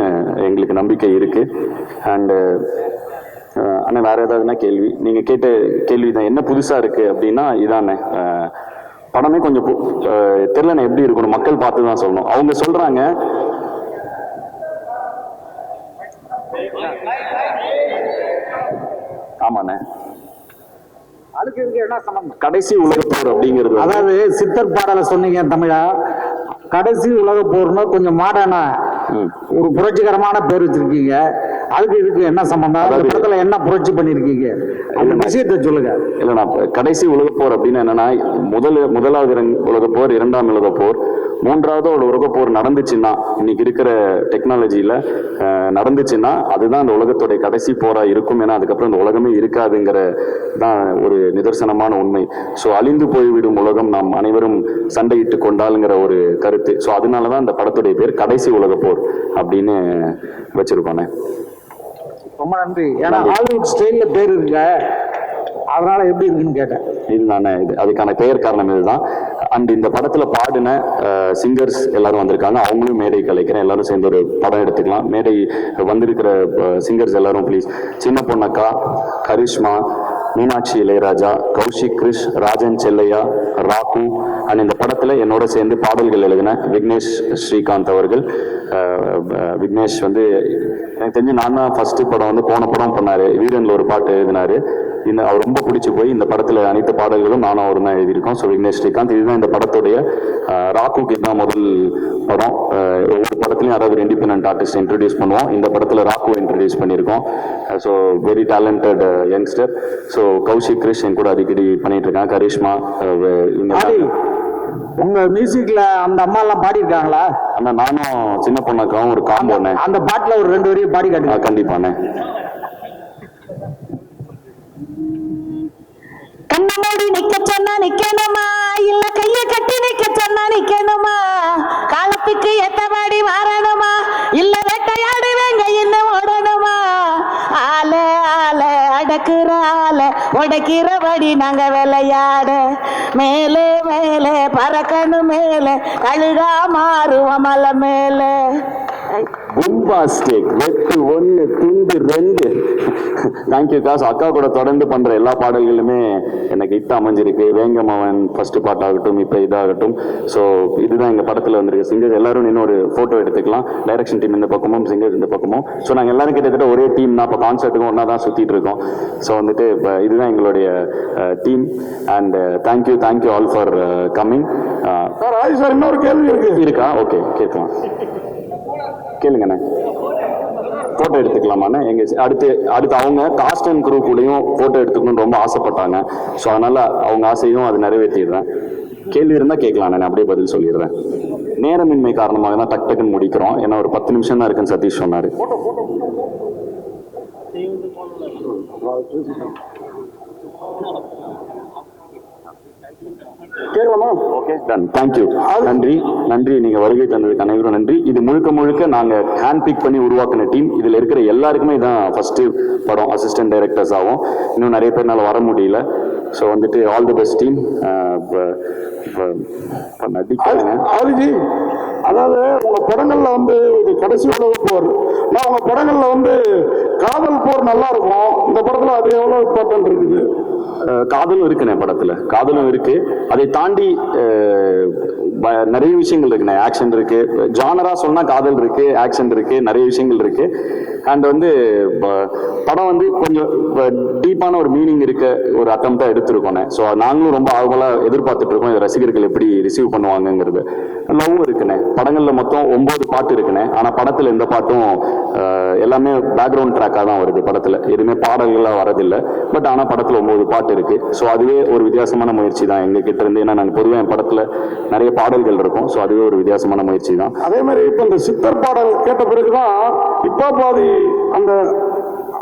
எங்களுக்கு நம்பிக்கை இருக்கு. அண்டு ஆனால் வேற ஏதாவதுனா கேள்வி, நீங்கள் கேட்ட கேள்வி தான் என்ன புதுசாக இருக்கு அப்படின்னா இதானே. படமே கொஞ்சம் தெரியலண்ணே எப்படி இருக்கணும், மக்கள் பார்த்து தான் சொல்லணும். அவங்க சொல்றாங்க ஆமாண்ணே. அதுக்கு இதுக்கு என்ன சம்பந்தம்? கடைசி உலகப்போர் அப்படிங்கிறது வந்து- அதாவது சித்தர் பாடலை சொன்னீங்க தமிழா, கடைசி உலக போர்னு கொஞ்சம் மாடர்னா ஒரு புரட்சிகரமான பேர் வச்சிருக்கீங்க. அதுக்கு இதுக்கு என்ன சம்பந்தம்? அந்த படத்துல என்ன புரட்சி பண்ணிருக்கீங்க? அந்த விஷயத்தை சொல்லுங்க. இல்லைண்ணா, கடைசி உலகப்போர் அப்படின்னு என்னன்னா, முதலாவது உலகப்போர், இரண்டாம் உலகப்போர், மூன்றாவது ஒரு உலகப்போர் நடந்துச்சுன்னா, இன்னைக்கு இருக்கிற டெக்னாலஜியில நடந்துச்சுன்னா அதுதான் அந்த உலகத்துடைய கடைசி போரா இருக்கும். ஏன்னா அதுக்கப்புறம் இந்த உலகமே இருக்காதுங்கிற தான் ஒரு நிதர்சனமான உண்மை. ஸோ அழிந்து போய்விடும் உலகம் நாம் அனைவரும் சண்டையிட்டு கொண்டாலுங்கிற ஒரு கருத்து. ஸோ அதனாலதான் இந்த படத்துடைய பேர் கடைசி உலகப்போர் அப்படின்னு வச்சிருக்கோண்ணே. ரொம்ப நன்றி. ஏன்னா ஹாலிவுட் ஸ்டைல்ல பேர் இருக்கு, அதனால எப்படி இருக்குன்னு கேட்டேன். இதுதானே அதுக்கான பெயர் காரணம் இதுதான். அண்ட் இந்த படத்துல பாடின சிங்கர்ஸ் எல்லாரும் வந்திருக்காங்க. அவங்களும் மேடை கலைக்கிறேன், எல்லாரும் சேர்ந்து ஒரு படம் எடுத்துக்கலாம். மேடை வந்திருக்கிற சிங்கர்ஸ் எல்லாரும் ப்ளீஸ். சின்ன பொண்ணக்கா, கரிஷ்மா, மீனாட்சி இளையராஜா, கௌஷிக் கிருஷ், ராஜன் செல்லையா, ராகு. அண்ட் இந்த படத்துல என்னோட சேர்ந்து பாடல்கள் எழுதின விக்னேஷ் ஸ்ரீகாந்த் அவர்கள். விக்னேஷ் வந்து எனக்கு தெரிஞ்சு நான் தான் ஃபர்ஸ்ட் படம் வந்து போன படம் பண்ணாரு, வீரன்ல ஒரு பாட்டு எழுதினாரு. அவர் ரொம்ப பிடிச்சி போய் இந்த படத்துல அனைத்து பாடல்களும் நானும் அவர் தான் எழுதியிருக்கோம். ஸோ விக்னேஷ் ஸ்ரீகாந்த். இதுதான் இந்த படத்துடைய ராகுக்கு தான் முதல் படம். ஒவ்வொரு படத்துலையும் யாராவது இண்டிபெண்டன்ட் ஆர்டிஸ்ட் இன்ட்ரடியூஸ் பண்ணுவோம். இந்த படத்துல ராகு இன்ட்ரடியூஸ் பண்ணியிருக்கோம். So very talented youngster. So Kaushik Krish என் கூட அடிக்கடி பண்ணிட்டு இருக்காங்க. கரிஷ்மா. உங்க மியூசிக்ல அந்த அம்மா எல்லாம் பாடி இருக்காங்களா? அண்ணா நானும் சின்ன பொண்ணாக்காவும் ஒரு காம்போண்ணே. அந்த பாட்டுல ஒரு 2 வரையும் பாடி காட்டுங்க. கண்டிப்பாண்ணே. கண்ணமோடி நிக்க சொன்னா நிக்கணுமா, இல்ல கைய கட்டி நிக்க சொன்னா நிக்கணுமா, காலத்துக்கு எத்தபடி மாறணுமா, இல்ல வேட்டையாடுவேங்க இன்னும் ஓடணுமா, ஆல ஆல அடக்குற ஆல உடைக்கிறபடி நாங்க விளையாட, மேலே மேலே பறக்கணும் மேலே கழுகா மாறுவோம் மலை மேலே. பூம்பாஸ்டிக் வெட்டு 1 துண்டு 2. Thank you guys. அக்கா கூட தொடர்ந்து பண்ற எல்லா பாடல்களுமே எனக்கு ஹிட் அமைஞ்சிருக்கு. வேங்கமவன் ஃபர்ஸ்ட் பாட்டாகட்டும், இப்போ இதாகட்டும். ஸோ இதுதான் எங்க படத்துல வந்திருக்கு. சிங்கர்ஸ் எல்லாரும் இன்னும் ஒரு போட்டோ எடுத்துக்கலாம். டைரக்ஷன் டீம் இந்த பக்கமும், சிங்கர்ஸ் இந்த பக்கமும். ஸோ நாங்கள் எல்லாரும் கிட்டத்தட்ட ஒரே டீம் தான். இப்போ கான்சர்ட்டுக்கும் ஒன்றா தான் சுத்திட்டு இருக்கோம். ஸோ வந்துட்டு இப்போ இதுதான் எங்களுடைய team. And thank you all for coming. Sir இன்னொரு கேள்வி இருக்கா? ஓகே, கேட்கலாம், கேளுங்கண்ணே. போட்டோ எடுத்துக்கலாமாண்ணே? எங்க அடுத்து அவங்க காஸ்ட் அண்ட் குரூ கூடயும் போட்டோ எடுத்துக்கணும்னு ரொம்ப ஆசைப்பட்டாங்க. ஸோ அதனால அவங்க ஆசையும் அது நிறைவேற்றிடுறேன். கேள்வி இருந்தா கேட்கலாம், நான் அப்படியே பதில் சொல்லிடுறேன். நேரமின்மை காரணமாக தான் டக்குன்னு முடிக்கிறோம். ஏன்னா ஒரு 10 நிமிஷம் தான் இருக்குன்னு சதீஷ் சொன்னாரு. கேட்கலாமா? Okay, done. தேங்க்யூ. நன்றி. நீங்க வருகை தந்ததுக்கு அனைவரும் நன்றி. இது முழுக்க நாங்க ஹேண்ட் பிக் பண்ணி உருவாக்கின டீம். இதுல இருக்கிற எல்லாருக்குமே இதான் ஃபர்ஸ்ட் படம். அசிஸ்டன்ட் டைரக்டர்ஸ் ஆகும். இன்னும் நிறைய பேர்னால வர முடியல. ஸோ வந்துட்டு ஆல் தி பெஸ்ட் டீம். நடிக்கிறாங்க. அதாவது உங்க படங்கள்ல வந்து இது கடைசி உலக போர், நான் உங்க படங்கள்ல வந்து காதல் போர் நல்லா இருக்கும். இந்த படத்துல அது எவ்வளவு இம்பார்ட்டன்ட் இருக்குது? காதலும் இருக்குண்ணே படத்துல. காதலும் இருக்கு. அதை தாண்டி நிறைய விஷயங்கள் இருக்குண்ணே. ஆக்ஷன் இருக்கு. ஜானரா சொன்னா காதல் இருக்கு, ஆக்ஷன் இருக்கு, நிறைய விஷயங்கள் இருக்கு. அண்ட் வந்து படம் வந்து கொஞ்சம் டீப்பான ஒரு மீனிங் இருக்க ஒரு அட்டம்ப்டா எடுத்திருக்கோண்ணே. ஸோ நாங்களும் ரொம்ப ஆர்வலா எதிர்பார்த்துட்டு இருக்கோம் இதை ரசிகர்கள் எப்படி ரிசீவ் பண்ணுவாங்கிறது. லவ் இருக்குண்ணே. படங்கள்ல மொத்தம் 9 பாட்டு இருக்குண்ணே. ஆனா படத்துல எந்த பாட்டும் எல்லாமே பேக்ரவுண்ட் ட்ராக்கா தான் வருது. படத்துல எதுவுமே பாடல்களா வரதில்லை. பட் ஆனா படத்துல 9 பாட்டு இருக்கு. ஸோ அதுவே ஒரு வித்தியாசமான முயற்சி தான் எங்க கிட்ட இருந்து. ஏன்னா நாங்கள் பொதுவாக என் படத்துல நிறைய பாடல்கள் இருக்கும். ஸோ அதுவே ஒரு வித்தியாசமான முயற்சி தான். அதே மாதிரி இப்ப இந்த சித்தர் பாடல் கேட்ட பிறகுதான் இப்போ பாதி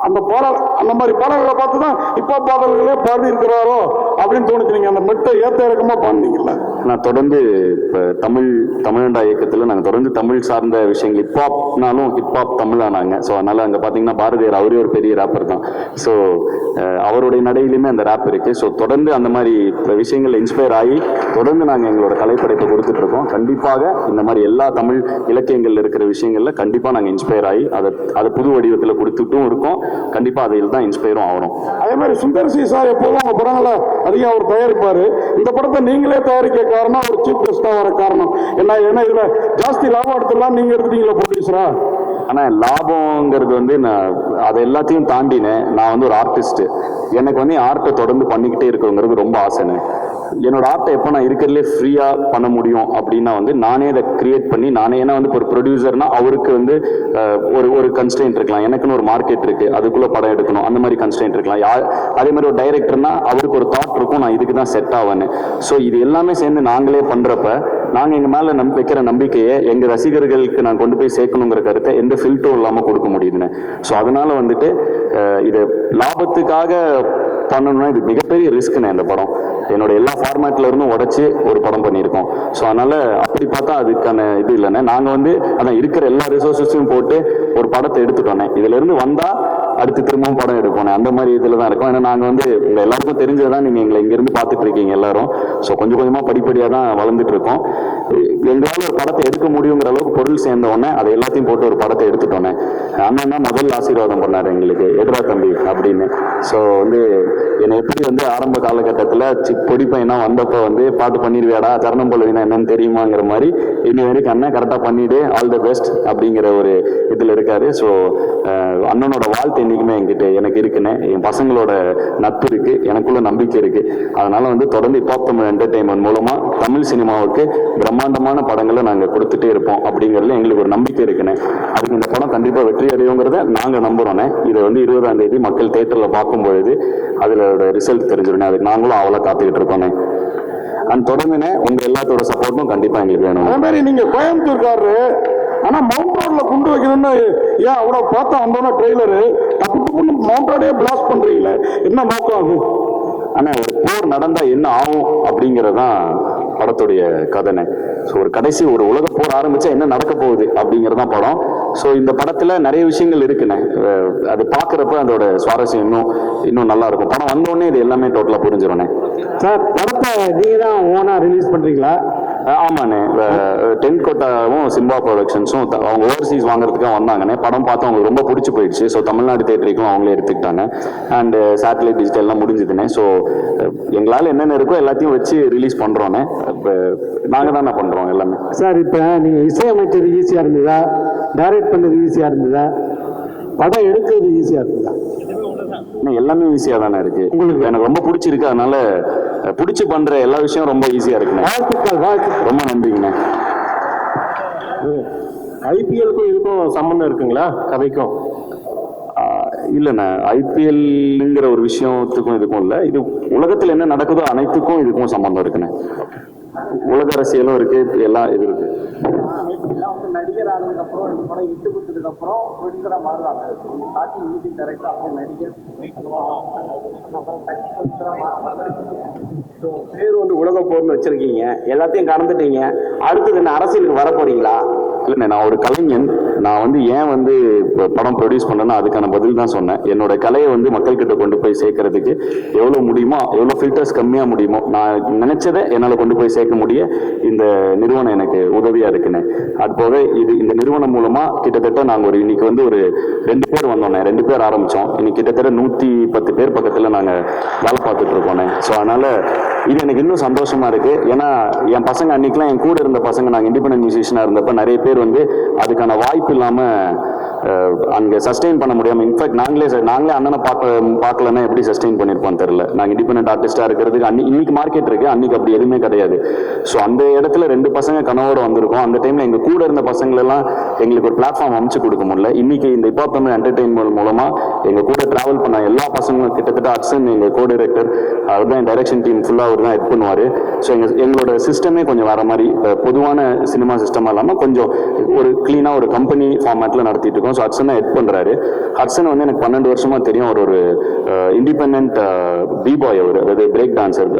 அந்த பாடல், அந்த மாதிரி பாடல்களை பார்த்து தான் இப்போ பாடல்களே பாடி இருக்கிறாரோ அப்படின்னு தோணுச்சு. நீங்க அந்த மெட்டை ஏத்த இறக்கமா பாடினீங்கல்ல. நான் தொடர்ந்து இப்போ தமிழ்நாடு இயக்கத்தில் நாங்கள் தொடர்ந்து தமிழ் சார்ந்த விஷயங்கள் ஹிப்ஹாப்னாலும் ஹிப்ஹாப் தமிழானாங்க. ஸோ அதனால அங்கே பார்த்தீங்கன்னா பாரதியார் அவரே ஒரு பெரிய ரேப்பர் தான். ஸோ அவருடைய நடையிலுமே அந்த ரேப் இருக்கு. ஸோ தொடர்ந்து அந்த மாதிரி விஷயங்கள் இன்ஸ்பயர் ஆகி தொடர்ந்து நாங்கள் எங்களோட கலைப்படைப்பை கொடுத்துட்டு இருக்கோம். கண்டிப்பாக இந்த மாதிரி எல்லா தமிழ் இலக்கியங்கள்ல இருக்கிற விஷயங்கள்ல கண்டிப்பாக நாங்கள் இன்ஸ்பயர் ஆகி அதை புது வடிவத்தில் கொடுத்துட்டும் இருக்கோம். கண்டிப்பா அதில் தான் இன்ஸ்பயரும் ஆகிறோம். அதே மாதிரி சுந்தர் சி சார் எப்போதும் உங்க படங்களை அதிகம் அவர் தயாரிப்பாரு. இந்த படத்தை நீங்களே தயாரிக்க காரணம் அவர் சீஃப் கெஸ்டா வர காரணம் என்ன? ஏன்னா இதுல ஜாஸ்தி லாபம் எடுத்துலாம் நீங்க எடுத்துட்டீங்களா ப்ரொடியூசரா? ஆனால் லாபங்கிறது வந்து நான் அதை எல்லாத்தையும் தாண்டினேன். நான் வந்து ஒரு ஆர்டிஸ்ட், எனக்கு வந்து ஆர்ட்டை தொடர்ந்து பண்ணிக்கிட்டே இருக்கிறோங்கிறது ரொம்ப ஆசைண்ணே. என்னோட ஆர்ட்டை எப்போ நான் இருக்கிறதுலே ஃப்ரீயாக பண்ண முடியும் அப்படின்னா வந்து நானே அதை கிரியேட் பண்ணி நானே, ஏன்னா வந்து இப்போ ஒரு ப்ரொடியூசர்னா அவருக்கு வந்து ஒரு கன்ஸ்ட்ரெயின்ட் இருக்கலாம், எனக்குன்னு ஒரு மார்க்கெட் இருக்குது, அதுக்குள்ளே படம் எடுக்கணும், அந்த மாதிரி கன்ஸ்ட்ரெயின்ட் இருக்கலாம். அதே மாதிரி ஒரு டைரக்டர்னா அவருக்கு ஒரு தாட் இருக்கும், நான் இதுக்கு தான் செட் ஆவேன்னு. ஸோ இது எல்லாமே சேர்ந்து நாங்களே பண்ணுறப்ப நாங்கள் எங்கள் மேலே வைக்கிற நம்பிக்கையை எங்கள் ரசிகர்களுக்கு நான் கொண்டு போய் சேர்க்கணுங்கிற கருத்தை எந்த ஃபில்டரும் இல்லாமல் கொடுக்க முடியுதுன்னு. ஸோ அதனால வந்துட்டு இது லாபத்துக்காக பண்ணணும்னா இது மிகப்பெரிய ரிஸ்க்குண்ணே. இந்த படம் என்னோட எல்லா ஃபார்மேட்ல இருந்தும் உடைச்சு ஒரு படம் பண்ணியிருக்கோம். ஸோ அதனால அப்படி பார்த்தா அதுக்கான இது இல்லைண்ணே. நாங்கள் வந்து அதான் இருக்கிற எல்லா ரிசோர்ஸஸையும் போட்டு ஒரு படத்தை எடுத்துட்டோண்ணே. இதுல இருந்து வந்தா அடுத்து திரும்பவும் படம் எடுப்போம், அந்த மாதிரி இதில் தான் இருக்கும். ஏன்னா நாங்கள் வந்து உங்கள் எல்லாருக்கும் தெரிஞ்சதான் நீங்கள் எங்களை இங்கேருந்து பார்த்துட்டு இருக்கீங்க எல்லாரும். ஸோ கொஞ்சம் கொஞ்சமாக படிப்படியாக தான் வளர்ந்துட்டு இருக்கோம். எங்களால் ஒரு படத்தை எடுக்க முடியுங்கிற அளவுக்கு பொருள் சேர்ந்த உடனே அதை எல்லாத்தையும் போட்டு ஒரு படத்தை எடுத்துட்டோன்னே. அண்ணன் தான் முதல் ஆசீர்வாதம் பண்ணார் எங்களுக்கு, எதிரா தம்பி அப்படின்னு. ஸோ வந்து என்னை எப்படி வந்து ஆரம்ப காலகட்டத்தில் பொடி பையனா வந்தப்போ வந்து பாட்டு பண்ணிடுவியாடா, சரணம் போலவினா என்னன்னு தெரியுமாங்கிற மாதிரி இன்னி வரைக்கும் அண்ணன் கரெக்டாக பண்ணிவிடு, ஆல் த பெஸ்ட் அப்படிங்கிற ஒரு இதில் இருக்காரு. ஸோ அண்ணனோட வாழ்த்து என்றைக்குமே என்கிட்ட எனக்கு இருக்குன்னு, என் பசங்களோட நட்பு இருக்கு, எனக்குள்ள நம்பிக்கை இருக்கு. அதனால வந்து தொடர்ந்து ஹிப்ஹாப் தமிழ் என்டர்டெயின்மெண்ட் மூலமா தமிழ் சினிமாவுக்கு பிரம்மாண்டமான படங்களை நாங்கள் கொடுத்துட்டே இருப்போம் அப்படிங்கிறதுல எங்களுக்கு ஒரு நம்பிக்கை இருக்குன்னு. அதுக்கு இந்த படம் கண்டிப்பாக வெற்றி அடையுங்கிறத நாங்கள் நம்புறோன்னே. இதை வந்து 20ஆம் தேதி மக்கள் தேட்டரில் பார்க்கும் பொழுது அதோட ரிசல்ட் தெரிஞ்சிடும். அதுக்கு நாங்களும் அவ்வளோ காத்துக்கிட்டு இருக்கோன்னே. அண்ட் தொடர்ந்துனே உங்க எல்லாத்தோட சப்போர்ட்டும் கண்டிப்பா எங்களுக்கு வேணும். அதே மாதிரி நீங்க கோயம்புத்தூர்காரரு, ஆனா மவுண்ட் ரோட்ல குண்டு வைக்கணும்னு ஏன் அவ்வளோ பார்த்தா வந்தோன்னா ட்ரெய்லரு தப்பு மவுண்ட் ரோடே பிளாஸ்ட் பண்றீங்களே, என்ன நோக்கம் ஆகும்? ஆனா ஒரு போர் நடந்தா என்ன ஆகும் அப்படிங்கறதான் படத்துடைய கதனை. ஸோ ஒரு கடைசி ஒரு உலக போர் ஆரம்பிச்சா என்ன நடக்க போகுது அப்படிங்கறதான் படம். ஸோ இந்த படத்துல நிறைய விஷயங்கள் இருக்குண்ணே. அது பாக்குறப்ப அதோட சுவாரஸ்யம் இன்னும் நல்லா இருக்கும். படம் வந்தோடனே இது எல்லாமே டோட்டலா புரிஞ்சிரும்ண்ணே. சார் படத்தை நீங்க தான் ஓனா ரிலீஸ் பண்றீங்களா? ஆமாண்ணே. டென்ட் கோட்டாவும் சிம்பா ப்ரொடக்ஷன்ஸும் அவங்க ஓவர்சீஸ் வாங்குறதுக்காக வந்தாங்கண்ணே. படம் பார்த்து அவங்களுக்கு ரொம்ப பிடிச்சி போயிடுச்சு. ஸோ தமிழ்நாடு தேட்டருக்கும் அவங்களே எடுத்துக்கிட்டாங்க. அண்ட் சேட்டலைட் டிஜிட்டல்லாம் முடிஞ்சுதுண்ணே. ஸோ எங்களால் என்னென்ன இருக்கோ எல்லாத்தையும் வச்சு ரிலீஸ் பண்ணுறோண்ணே. இப்போ நாங்கள் தானே பண்ணுறோம் எல்லாமே. சார் இப்போ நீங்கள் இசையமைச்சது ஈஸியாக இருந்ததா, டைரக்ட் பண்ணது ஈஸியாக இருந்ததா, படம் எடுக்கிறது ஈஸியாக இருந்ததா? எல்லாமே ஈஸியாக தானே இருக்கு. உங்களுக்கு எனக்கு ரொம்ப பிடிச்சிருக்கு. அதனால பிடிச்சி பண்ற எல்லா விஷயம் ரொம்ப ஈஸியா இருக்குண்ணே. வாழ்த்துக்கள். ரொம்ப நன்றிங்கண்ணே. ஐபிஎல்க்கும் இதுக்கும் சம்பந்தம் இருக்குங்களா கதைக்கும்? இல்லைண்ணே, ஐபிஎல்ங்கிற ஒரு விஷயத்துக்கும் இதுக்கும் இல்லை. இது உலகத்தில் என்ன நடக்குதோ அனைத்துக்கும் இதுக்கும் சம்பந்தம் இருக்குண்ணே. உலக அரசியலும் இருக்கு, எல்லாம் இது இருக்கு. நடிகர் ஆனதுக்கு அப்புறம் இந்த படம் இட்டு கொடுத்ததுக்கு அப்புறம் ப்ரொடியூசரா மாறுறாங்க. ஸ்டார்டிங் மியூசிக் டைரக்டர் அப்புறம் நடிகர் பேர் வந்து உலக போர்னு வச்சிருக்கீங்க, எல்லாத்தையும் கடந்துட்டீங்க. அடுத்தது என்ன அரசியலுக்கு வர போறீங்களா? இல்லைண்ணே, நான் ஒரு கலைஞன். நான் வந்து ஏன் வந்து படம் ப்ரொடியூஸ் பண்ணேன்னா அதுக்கான பதில் தான் சொன்னேன். என்னோட கலையை வந்து மக்கள்கிட்ட கொண்டு போய் சேர்க்கறதுக்கு எவ்வளோ முடியுமோ, எவ்வளோ ஃபில்டர்ஸ் கம்மியாக முடியுமோ, நான் நினைச்சதை என்னால் கொண்டு போய் சேர்க்க முடிய இந்த நிறுவனம் எனக்கு உதவியாக இருக்குண்ணே. அது போக இந்த நிறுவனம் மூலமா கிட்டத்தட்ட நாங்கள் இன்னைக்கு வந்து ஒரு 2 பேர் வந்தோண்ணே. 2 பேர் ஆரம்பித்தோம். இன்னைக்கு கிட்டத்தட்ட 110 பேர் பக்கத்தில் நாங்கள் வேலை பார்த்துட்டு இருக்கோண்ணே. ஸோ அதனால இது எனக்கு இன்னும் சந்தோஷமா இருக்கு. ஏன்னா என் பசங்க அன்னைக்கெல்லாம் என் கூட இருந்த பசங்க, நாங்கள் இண்டிபெண்டன்ட் மியூசிஷியனாக இருந்தப்ப நிறைய பேர் வந்து அதுக்கான வாய்ப்பு இல்லாமல் அங்கே சஸ்டெயின் பண்ண முடியாமல், இன்ஃபேக்ட் நாங்களே அண்ணனை பார்க்கலன்னா எப்படி சஸ்டெயின் பண்ணியிருப்போம் தெரியல. நாங்கள் இண்டிபெண்டன்ட் ஆர்டிஸ்டாக இருக்கிறதுக்கு இன்னைக்கு மார்க்கெட் இருக்கு, அன்னைக்கு அப்படி எதுவுமே கிடையாது. ஸோ அந்த இடத்துல 2 பசங்க கனவோடு வந்திருக்கோம். அந்த டைம்ல எங்க கூட இருந்த பசங்களெல்லாம் எங்களுக்கு ஒரு பிளாட்ஃபார்ம் அமைச்சு கொடுக்க முடியல. இன்னைக்கு இந்த ஹிப்ஹாப் தமிழ் என்டர்டெயின்மெண்ட் மூலமா எங்க கூட டிராவல் பண்ண எல்லா பசங்களும், கிட்டத்தட்ட அட்சன் எங்க கோ டைரக்டர், அவர் தான் டைரக்ஷன் டீம் ஃபுல்லாக அவர் தான் ஹெட் பண்ணுவார். ஸோ எங்களோட சிஸ்டமே கொஞ்சம் வேற மாதிரி, பொதுவான சினிமா சிஸ்டமாக இல்லாமல் கொஞ்சம் ஒரு கிளீனாக ஒரு கம்பெனி ஃபார்மேட்டில் நடத்திட்டு இருக்கோம். ஸோ ஹட்சனை ஹெட் பண்ணுறாரு. ஹட்சன் வந்து எனக்கு 12 வருஷமாக தெரியும். அவர் ஒரு இண்டிபெண்ட் பிபாய், அவர் அதாவது பிரேக் டான்சர்,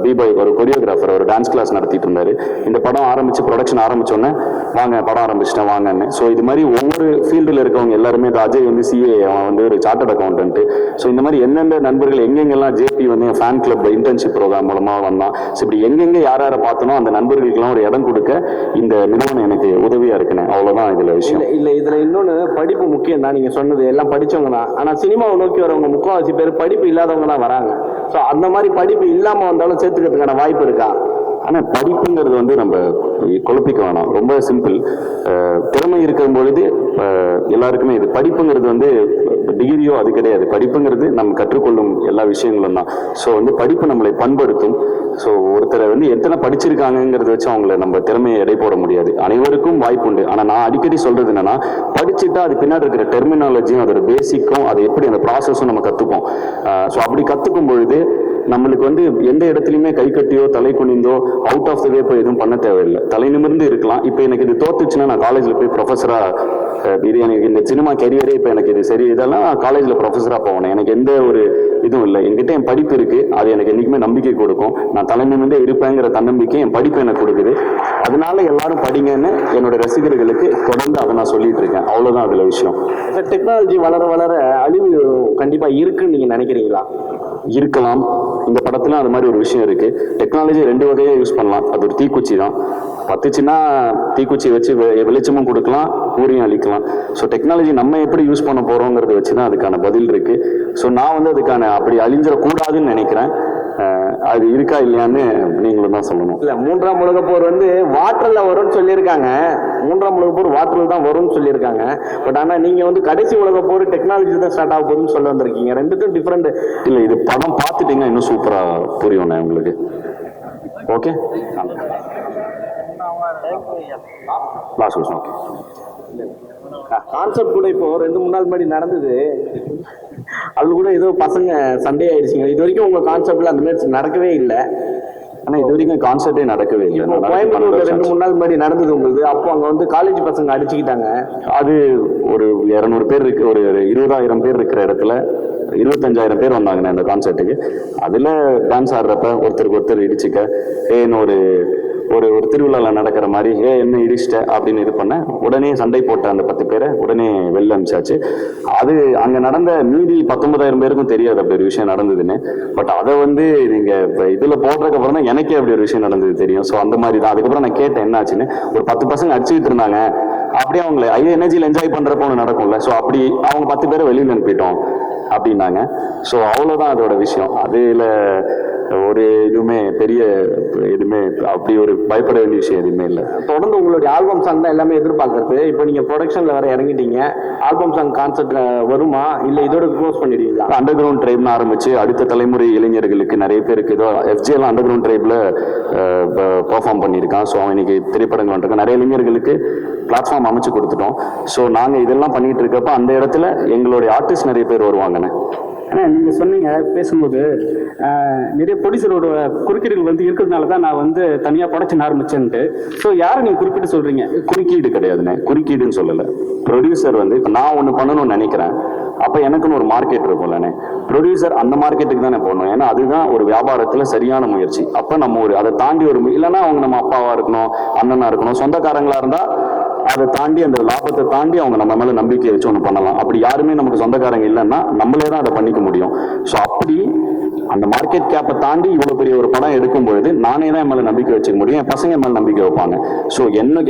பிபாய், ஒரு கொரியோகிராஃபர், ஒரு டான்ஸ் கிளாஸ் நடத்திட்டு இருந்தார். இந்த படம் ஆரம்பிச்சு ப்ரொடக்ஷன் ஆரம்பிச்சோன்னே வாங்க படம் ஆரம்பிச்சிட்டேன் வாங்கன்னு. ஸோ இது மாதிரி ஒவ்வொரு ஃபீல்டில் இருக்கவங்க எல்லாருமே, அஜய் வந்து சிஏ, அவன் வந்து ஒரு சார்ட்டர்ட் அக்கௌண்டன்ட். ஸோ இந்த மாதிரி எந்தெந்த நண்பர்கள் எங்கெங்கெல்லாம் ஜேபி வந்து ஃபேன் கிளப் இன்டர்ன்ஷிப் ப்ரோக்ராம் மூலமாக வந்தான். ஸோ இப்படி எங்கெங்கே யாரை பார்த்தனோ அந்த நண்பர்களுக்கெல்லாம் ஒரு இடம் கொடுக்க இந்த நிறுவனம் எனக்கு உதவியாக இருக்குண்ணே. அவ்வளோதான் இதில் விஷயம். இல்லை இதில் இன்னொன்று, படிப்பு முக்கியம் தான். நீங்கள் சொன்னது எல்லாம் படித்தவங்க தான். ஆனால் சினிமாவை நோக்கி வரவங்க முக்கால்வாசி பேர் படிப்பு இல்லாதவங்க தான் வராங்க. ஸோ அந்த மாதிரி படிப்பு இல்லாமல் வந்தாலும் சேர்த்துக்கிறதுக்கான வாய்ப்பு இருக்கா? ஆனால் படிப்புங்கிறது வந்து நம்ம குழப்பிக்க வேணாம். ரொம்ப சிம்பிள். திறமை இருக்கும் பொழுது எல்லாருக்குமே இது படிப்புங்கிறது வந்து டிகிரியோ அது கிடையாது. படிப்புங்கிறது நம்ம கற்றுக்கொள்ளும் எல்லா விஷயங்களும் தான். ஸோ வந்து படிப்பு நம்மளை பண்படுத்தும். ஸோ ஒருத்தரை வந்து எத்தனை படிச்சிருக்காங்கிறத வச்சு அவங்கள நம்ம திறமையை எடை போட முடியாது. அனைவருக்கும் வாய்ப்பு உண்டு. ஆனால் நான் அடிக்கடி சொல்றது என்னன்னா, படிச்சுட்டா அது பின்னாடி இருக்கிற டெர்மினாலஜியும் அதோட பேசிக்கும் அது எப்படி அந்த ப்ராசஸும் நம்ம கற்றுப்போம். ஸோ அப்படி கற்றுக்கும் பொழுது நம்மளுக்கு வந்து எந்த இடத்துலையுமே கை கட்டியோ தலை குனிந்தோ அவுட் ஆஃப் த வே போய் எதுவும் பண்ண தேவையில்லை. தலை நிமிர்ந்து இருக்கலாம். இப்போ எனக்கு இது தோத்துச்சுன்னா நான் காலேஜில் போய் ப்ரொஃபஸராக இது எனக்கு இந்த சினிமா கெரியரே இப்போ எனக்கு இது சரி இதெல்லாம் காலேஜில் ப்ரொஃபஸராக போகணும். எனக்கு எந்த ஒரு இதுவும் இல்லை. என்கிட்ட என் படிப்பு இருக்குது. அது எனக்கு என்றைக்குமே நம்பிக்கை கொடுக்கும். நான் தலை நிமிர்ந்தே இருப்பேங்கிற தன்னம்பிக்கை என் படிப்பு எனக்கு கொடுக்குது. அதனால எல்லாரும் படிங்கன்னு என்னோட ரசிகர்களுக்கு தொடர்ந்து அதை நான் சொல்லிட்டு இருக்கேன். அவ்வளோதான் அதில் விஷயம். டெக்னாலஜி வளர வளர அழிவு கண்டிப்பாக இருக்குன்னு நீங்கள் நினைக்கிறீங்களா? இருக்கலாம். இந்த படத்துல அது மாதிரி ஒரு விஷயம் இருக்கு. டெக்னாலஜி 2 வகையா யூஸ் பண்ணலாம். அது ஒரு தீக்குச்சி தான். பத்துச்சுன்னா தீக்குச்சி வச்சு வெளிச்சமும் கொடுக்கலாம், ஊரையும் அழிக்கலாம். ஸோ டெக்னாலஜி நம்ம எப்படி யூஸ் பண்ண போறோங்கிறத வச்சு தான் அதுக்கான பதில் இருக்கு. ஸோ நான் வந்து அதுக்கான அப்படி அழிஞ்சிடக்கூடாதுன்னு நினைக்கிறேன். அது இருக்கா இல்லையான்னு நீங்களும் தான் சொல்லணும். இல்லை, 3ஆம் உலகப் போர் வந்து வாட்டர்ல வரும்னு சொல்லியிருக்காங்க. 3ஆம் உலகப் போர் வாட்டர்ல தான் வரும்னு சொல்லியிருக்காங்க. பட் ஆனால் நீங்கள் வந்து கடைசி உலகப் போர் டெக்னாலஜி தான் ஸ்டார்ட் ஆக போகுதுன்னு சொல்ல வந்திருக்கீங்க. ரெண்டுக்கும் டிஃப்ரெண்ட். இல்லை, இது படம் பார்த்துட்டீங்கன்னா இன்னும் சூப்பராக புரியும் உங்களுக்கு. ஓகே, லாஸ்ட் விஷயம். கான்செப்ட் கூட இப்போ 2-3 நாள் முன்னாடி நடந்தது. அது கூட ஏதோ பசங்க சண்டே ஆயிடுச்சுங்க. இது வரைக்கும் உங்க கான்செப்ட்ல அந்த மாதிரி நடக்கவே இல்லை. ஆனால் இது வரைக்கும் கான்செப்டே நடக்கவே இல்லை. கோயம்புத்தூர்ல 2-3 நாள் முன்னாடி நடந்தது உங்களுக்கு. அப்போ அங்க வந்து காலேஜ் பசங்க அடிச்சுக்கிட்டாங்க. அது ஒரு 200 பேர் இருக்கு. ஒரு 20,000 பேர் இருக்கிற இடத்துல 25,000 பேர் வந்தாங்கண்ணே அந்த கான்செர்ட்டுக்கு. அதுல டான்ஸ் ஆடுறப்ப ஒருத்தருக்கு ஒருத்தர் இடிச்சுக்க ஏன்னு ஒரு ஒரு ஒரு திருவிழாவில் நடக்கிற மாதிரி என்ன இடிச்சிட்ட அப்படின்னு இது பண்ண உடனே சண்டை போட்ட அந்த 10 பேரை உடனே வெளில அனுப்பிச்சாச்சு. அது அங்கே நடந்த மீதி 19,000 பேருக்கும் தெரியாது அப்படி ஒரு விஷயம் நடந்ததுன்னு. பட் அதை வந்து நீங்கள் இப்போ இதில் போடுறதுக்கு அப்புறம் தான் எனக்கே அப்படி ஒரு விஷயம் நடந்தது தெரியும். ஸோ அந்த மாதிரி தான். அதுக்கப்புறம் நான் கேட்டேன் என்ன ஆச்சுன்னு. ஒரு 10 பசங்க அடிச்சுக்கிட்டு இருந்தாங்க. அப்படியே அவங்களை எனர்ஜியில் என்ஜாய் பண்ணுறப்போ ஒன்று நடக்கும்ல. ஸோ அப்படி அவங்க 10 பேரை வெளியில் அனுப்பிட்டோம் அப்படின்னாங்க. ஸோ அவ்வளோதான் அதோட விஷயம். அதில் ஒரு எதுவுமே பெரிய எதுவுமே அப்படி ஒரு பயப்பட வேண்டிய விஷயம் எதுவுமே இல்லை. தொடர்ந்து உங்களுடைய ஆல்பம் சாங் தான் எல்லாமே எதிர்பார்க்கறது. இப்போ நீங்கள் ப்ரொடக்ஷனில் வேற இறங்கிட்டீங்க. ஆல்பம் சாங் கான்செப்ட் வருமா இல்லை இதோட க்ளோஸ் பண்ணிடுவீங்களா? அண்டர் கிரவுண்ட் ட்ரைப்னு ஆரம்பிச்சு அடுத்த தலைமுறை இளைஞர்களுக்கு நிறைய பேருக்கு ஏதோ எஃப்ஜேலாம் அண்டர் கிரவுண்ட் ட்ரைப்ல பெர்ஃபார்ம் பண்ணியிருக்கான். ஸோ இன்னைக்கு திரைப்படங்கள் வந்துருக்கு. நிறைய இளைஞர்களுக்கு பிளாட்ஃபார்ம் அமைச்சு கொடுத்துட்டோம். ஸோ நாங்கள் இதெல்லாம் பண்ணிட்டு இருக்கப்ப அந்த இடத்துல எங்களுடைய ஆர்டிஸ்ட் நிறைய பேர் வருவாங்கண்ணே. ஆனால் நீங்கள் சொன்னீங்க பேசும்போது நிறைய ப்ரொடியூசரோட குறுக்கீடுகள் வந்து இருக்கிறதுனால தான் நான் வந்து தனியாக ப்ரொடக்ஷன் ஆரம்பிச்சேன்ட்டு. ஸோ யாரை நீங்கள் குறிப்பிட்டு சொல்கிறீங்க? குறுக்கீடு கிடையாதுண்ணே. குறுக்கீடுன்னு சொல்லலை. ப்ரொடியூசர் வந்து இப்போ நான் ஒன்று பண்ணணும்னு நினைக்கிறேன். அப்போ எனக்குன்னு ஒரு மார்க்கெட் இருக்கும்லண்ணே. ப்ரொடியூசர் அந்த மார்க்கெட்டுக்கு தானே போடணும். ஏன்னா அதுதான் ஒரு வியாபாரத்தில் சரியான முயற்சி. அப்போ நம்ம ஒரு அதை தாண்டி ஒரு இல்லைன்னா அவங்க நம்ம அப்பாவாக இருக்கணும், அண்ணனாக இருக்கணும், சொந்தக்காரங்களாக இருந்தால் அதை தாண்டி அந்த லாபத்தை தாண்டி அவங்க நம்ம மேலே நம்பிக்கை வச்சு ஒன்று பண்ணலாம். அப்படி யாருமே நமக்கு சொந்தக்காரங்க இல்லைன்னா நம்மளே தான் அதை பண்ணிக்க முடியும். ஸோ அப்படி அந்த மார்க்கெட் கேப்பை தாண்டி இவ்வளோ பெரிய ஒரு படம் எடுக்கும் பொழுது நானே தான் என் மேலே நம்பிக்கை வச்சுக்க முடியும். என் பசங்க மேலே நம்பிக்கை வைப்பாங்க. ஸோ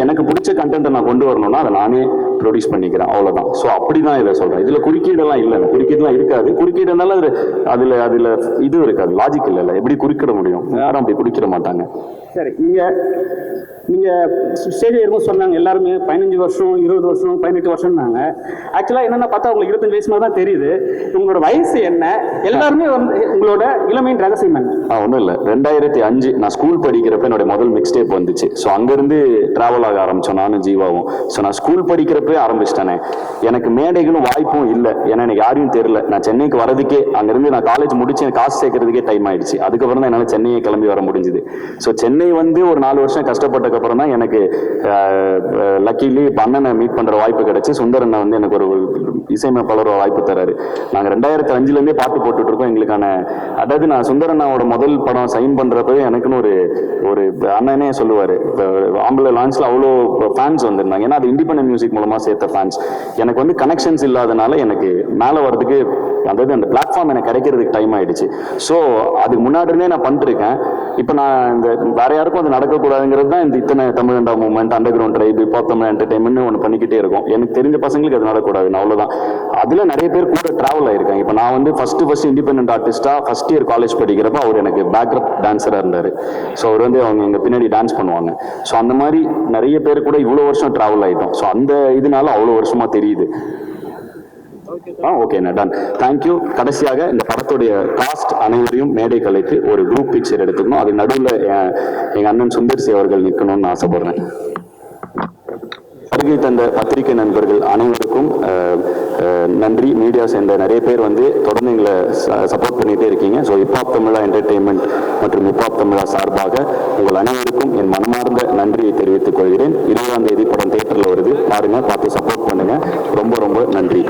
எனக்கு பிடிச்ச கண்டென்ட்டை நான் கொண்டு வரணும்னா அதை நானே ப்ரொடியூஸ் பண்ணிக்கிறேன். அவ்வளோதான். ஸோ அப்படி தான் இதை சொல்கிறேன். இதில் குறுக்கீடெல்லாம் இல்லை. குறுக்கீடுலாம் இருக்காது. குறுக்கீடுனால அதில் இது இருக்காது. லாஜிக் இல்லை. எப்படி குறுக்கிட முடியும்? யாரும் அப்படி குறுக்கிட மாட்டாங்க. சரி, நீங்கள் ஸ்டேஜ் ஏறும்போது சொன்னாங்க எல்லாருமே 15 வருஷம் 20 வருஷம் 18 வருஷம்னாங்க. ஆக்சுவலாக என்னென்ன பார்த்தா உங்களுக்கு 25 வயசு மாதிரி தான் தெரியுது. உங்களோட வயசு என்ன? எல்லாருமே வந்து உங்களோட இளமையின் ரகசியம் என்ன? ஒன்றும் இல்லை. 2005 நான் ஸ்கூல் படிக்கிறப்ப என்னோட முதல் மிக்ஸ் டேப் வந்துச்சு. ஸோ அங்கேருந்து ட்ராவல் ஆக ஆரம்பித்தோம் நானும் ஜீவாவும். ஸோ நான் ஸ்கூல் படிக்கிறப்பே ஆரம்பிச்சிட்டேனே. எனக்கு மேடைகளும் வாய்ப்பும் இல்லை. ஏன்னா எனக்கு யாரையும் தெரியல. நான் சென்னைக்கு வரதுக்கே அங்கேருந்து நான் காலேஜ் முடிச்சு காசு சேர்க்கறதுக்கே டைம் ஆயிடுச்சு. அதுக்கப்புறம் தான் என்னால் சென்னையை கிளம்பி வர முடிஞ்சுது. ஸோ சென்னை வந்து ஒரு 4 வருஷம் கஷ்டப்பட்டதுக்கப்புறம் தான் எனக்கு லக்கிலி அண்ணனை மீட் பண்ணுற வாய்ப்பு கிடைச்சி. சுந்தரண்ணா வந்து எனக்கு ஒரு இசையமைப்பாளர் வாய்ப்பு தராரு. நாங்கள் 2005 பாட்டு போட்டுட்டு இருக்கோம். எங்களுக்கான அதாவது நான் சுந்தரண்ணாவோட முதல் படம் சைன் பண்ணுறப்பவே எனக்குன்னு ஒரு அண்ணனே சொல்லுவார், ஆம்பளை லான்ச்சில் அவ்வளோ ஃபேன்ஸ் வந்துருந்தாங்க. ஏன்னா அது இண்டிபெண்டன்ட் மியூசிக் மூலமாக சேர்த்த ஃபேன்ஸ். எனக்கு வந்து கனெக்ஷன்ஸ் இல்லாதனால எனக்கு மேலே வர்றதுக்கு அதாவது அந்த பிளாட்ஃபார்ம் எனக்கு கிடைக்கிறதுக்கு டைம் ஆயிடுச்சு. ஸோ அதுக்கு முன்னாடி இருந்தே நான் பண்ணிருக்கேன். இப்போ நான் இந்த வேற யாருக்கும் அது நடக்கக்கூடாதுங்கிறது தான் இந்த இத்தனை தமிழ் அண்டா மூவ்மெண்ட், அண்டர் கிரவுண்ட் ட்ரைப், இப்போ தமிழ் என்டர்டைன்மெண்ட் ஒன்று பண்ணிக்கிட்டே இருக்கும். எனக்கு தெரிஞ்ச பசங்களுக்கு அது நடக்கக்கூடாது, அவ்வளோதான். அதில் நிறைய பேர் கூட ட்ராவல் ஆயிருக்காங்க. இப்போ நான் வந்து ஃபர்ஸ்ட் இண்டிபெண்டன்ட் ஆர்டிஸ்டா ஃபர்ஸ்ட் இயர் காலேஜ் படிக்கிறப்ப அவர் எனக்கு பேக்ரப் டான்ஸராக இருந்தார். ஸோ அவர் வந்து அவங்க எங்கள் பின்னாடி டான்ஸ் பண்ணுவாங்க. ஸோ அந்த மாதிரி நிறைய பேர் கூட இவ்வளோ வருஷம் ட்ராவல் ஆகிட்டோம். ஸோ அந்த இதனால அவ்வளோ வருஷமா தெரியுது. Okay done, thank you. கடைசியாக இந்த படத்துடைய காஸ்ட் அனைவரையும் மேடை கலைத்து ஒரு குரூப் பிக்சர் எடுத்துக்கணும். அது நடுவில் எங்க அண்ணன் சுந்தர்சி அவர்கள் நிற்கணும்னு ஆசைப்படுறேன். வருகை தந்த பத்திரிகை நண்பர்கள் அனைவருக்கும் நன்றி. மீடியா சேர்ந்த நிறைய பேர் வந்து தொடர்ந்து எங்களை சப்போர்ட் பண்ணிட்டே இருக்கீங்க. ஸோ ஹிப்ஹாப் தமிழா என்டர்டெயின்மெண்ட் மற்றும் ஹிப்ஹாப் தமிழா சார்பாக உங்கள் அனைவருக்கும் என் மனமார்ந்த நன்றியை தெரிவித்துக் கொள்கிறேன். 20ஆம் தேதி படம் தியேட்டரில் வருது, பாருங்க, பார்த்து சப்போர்ட் பண்ணுங்க. ரொம்ப ரொம்ப நன்றி.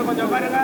கொஞ்சம் பாருங்க.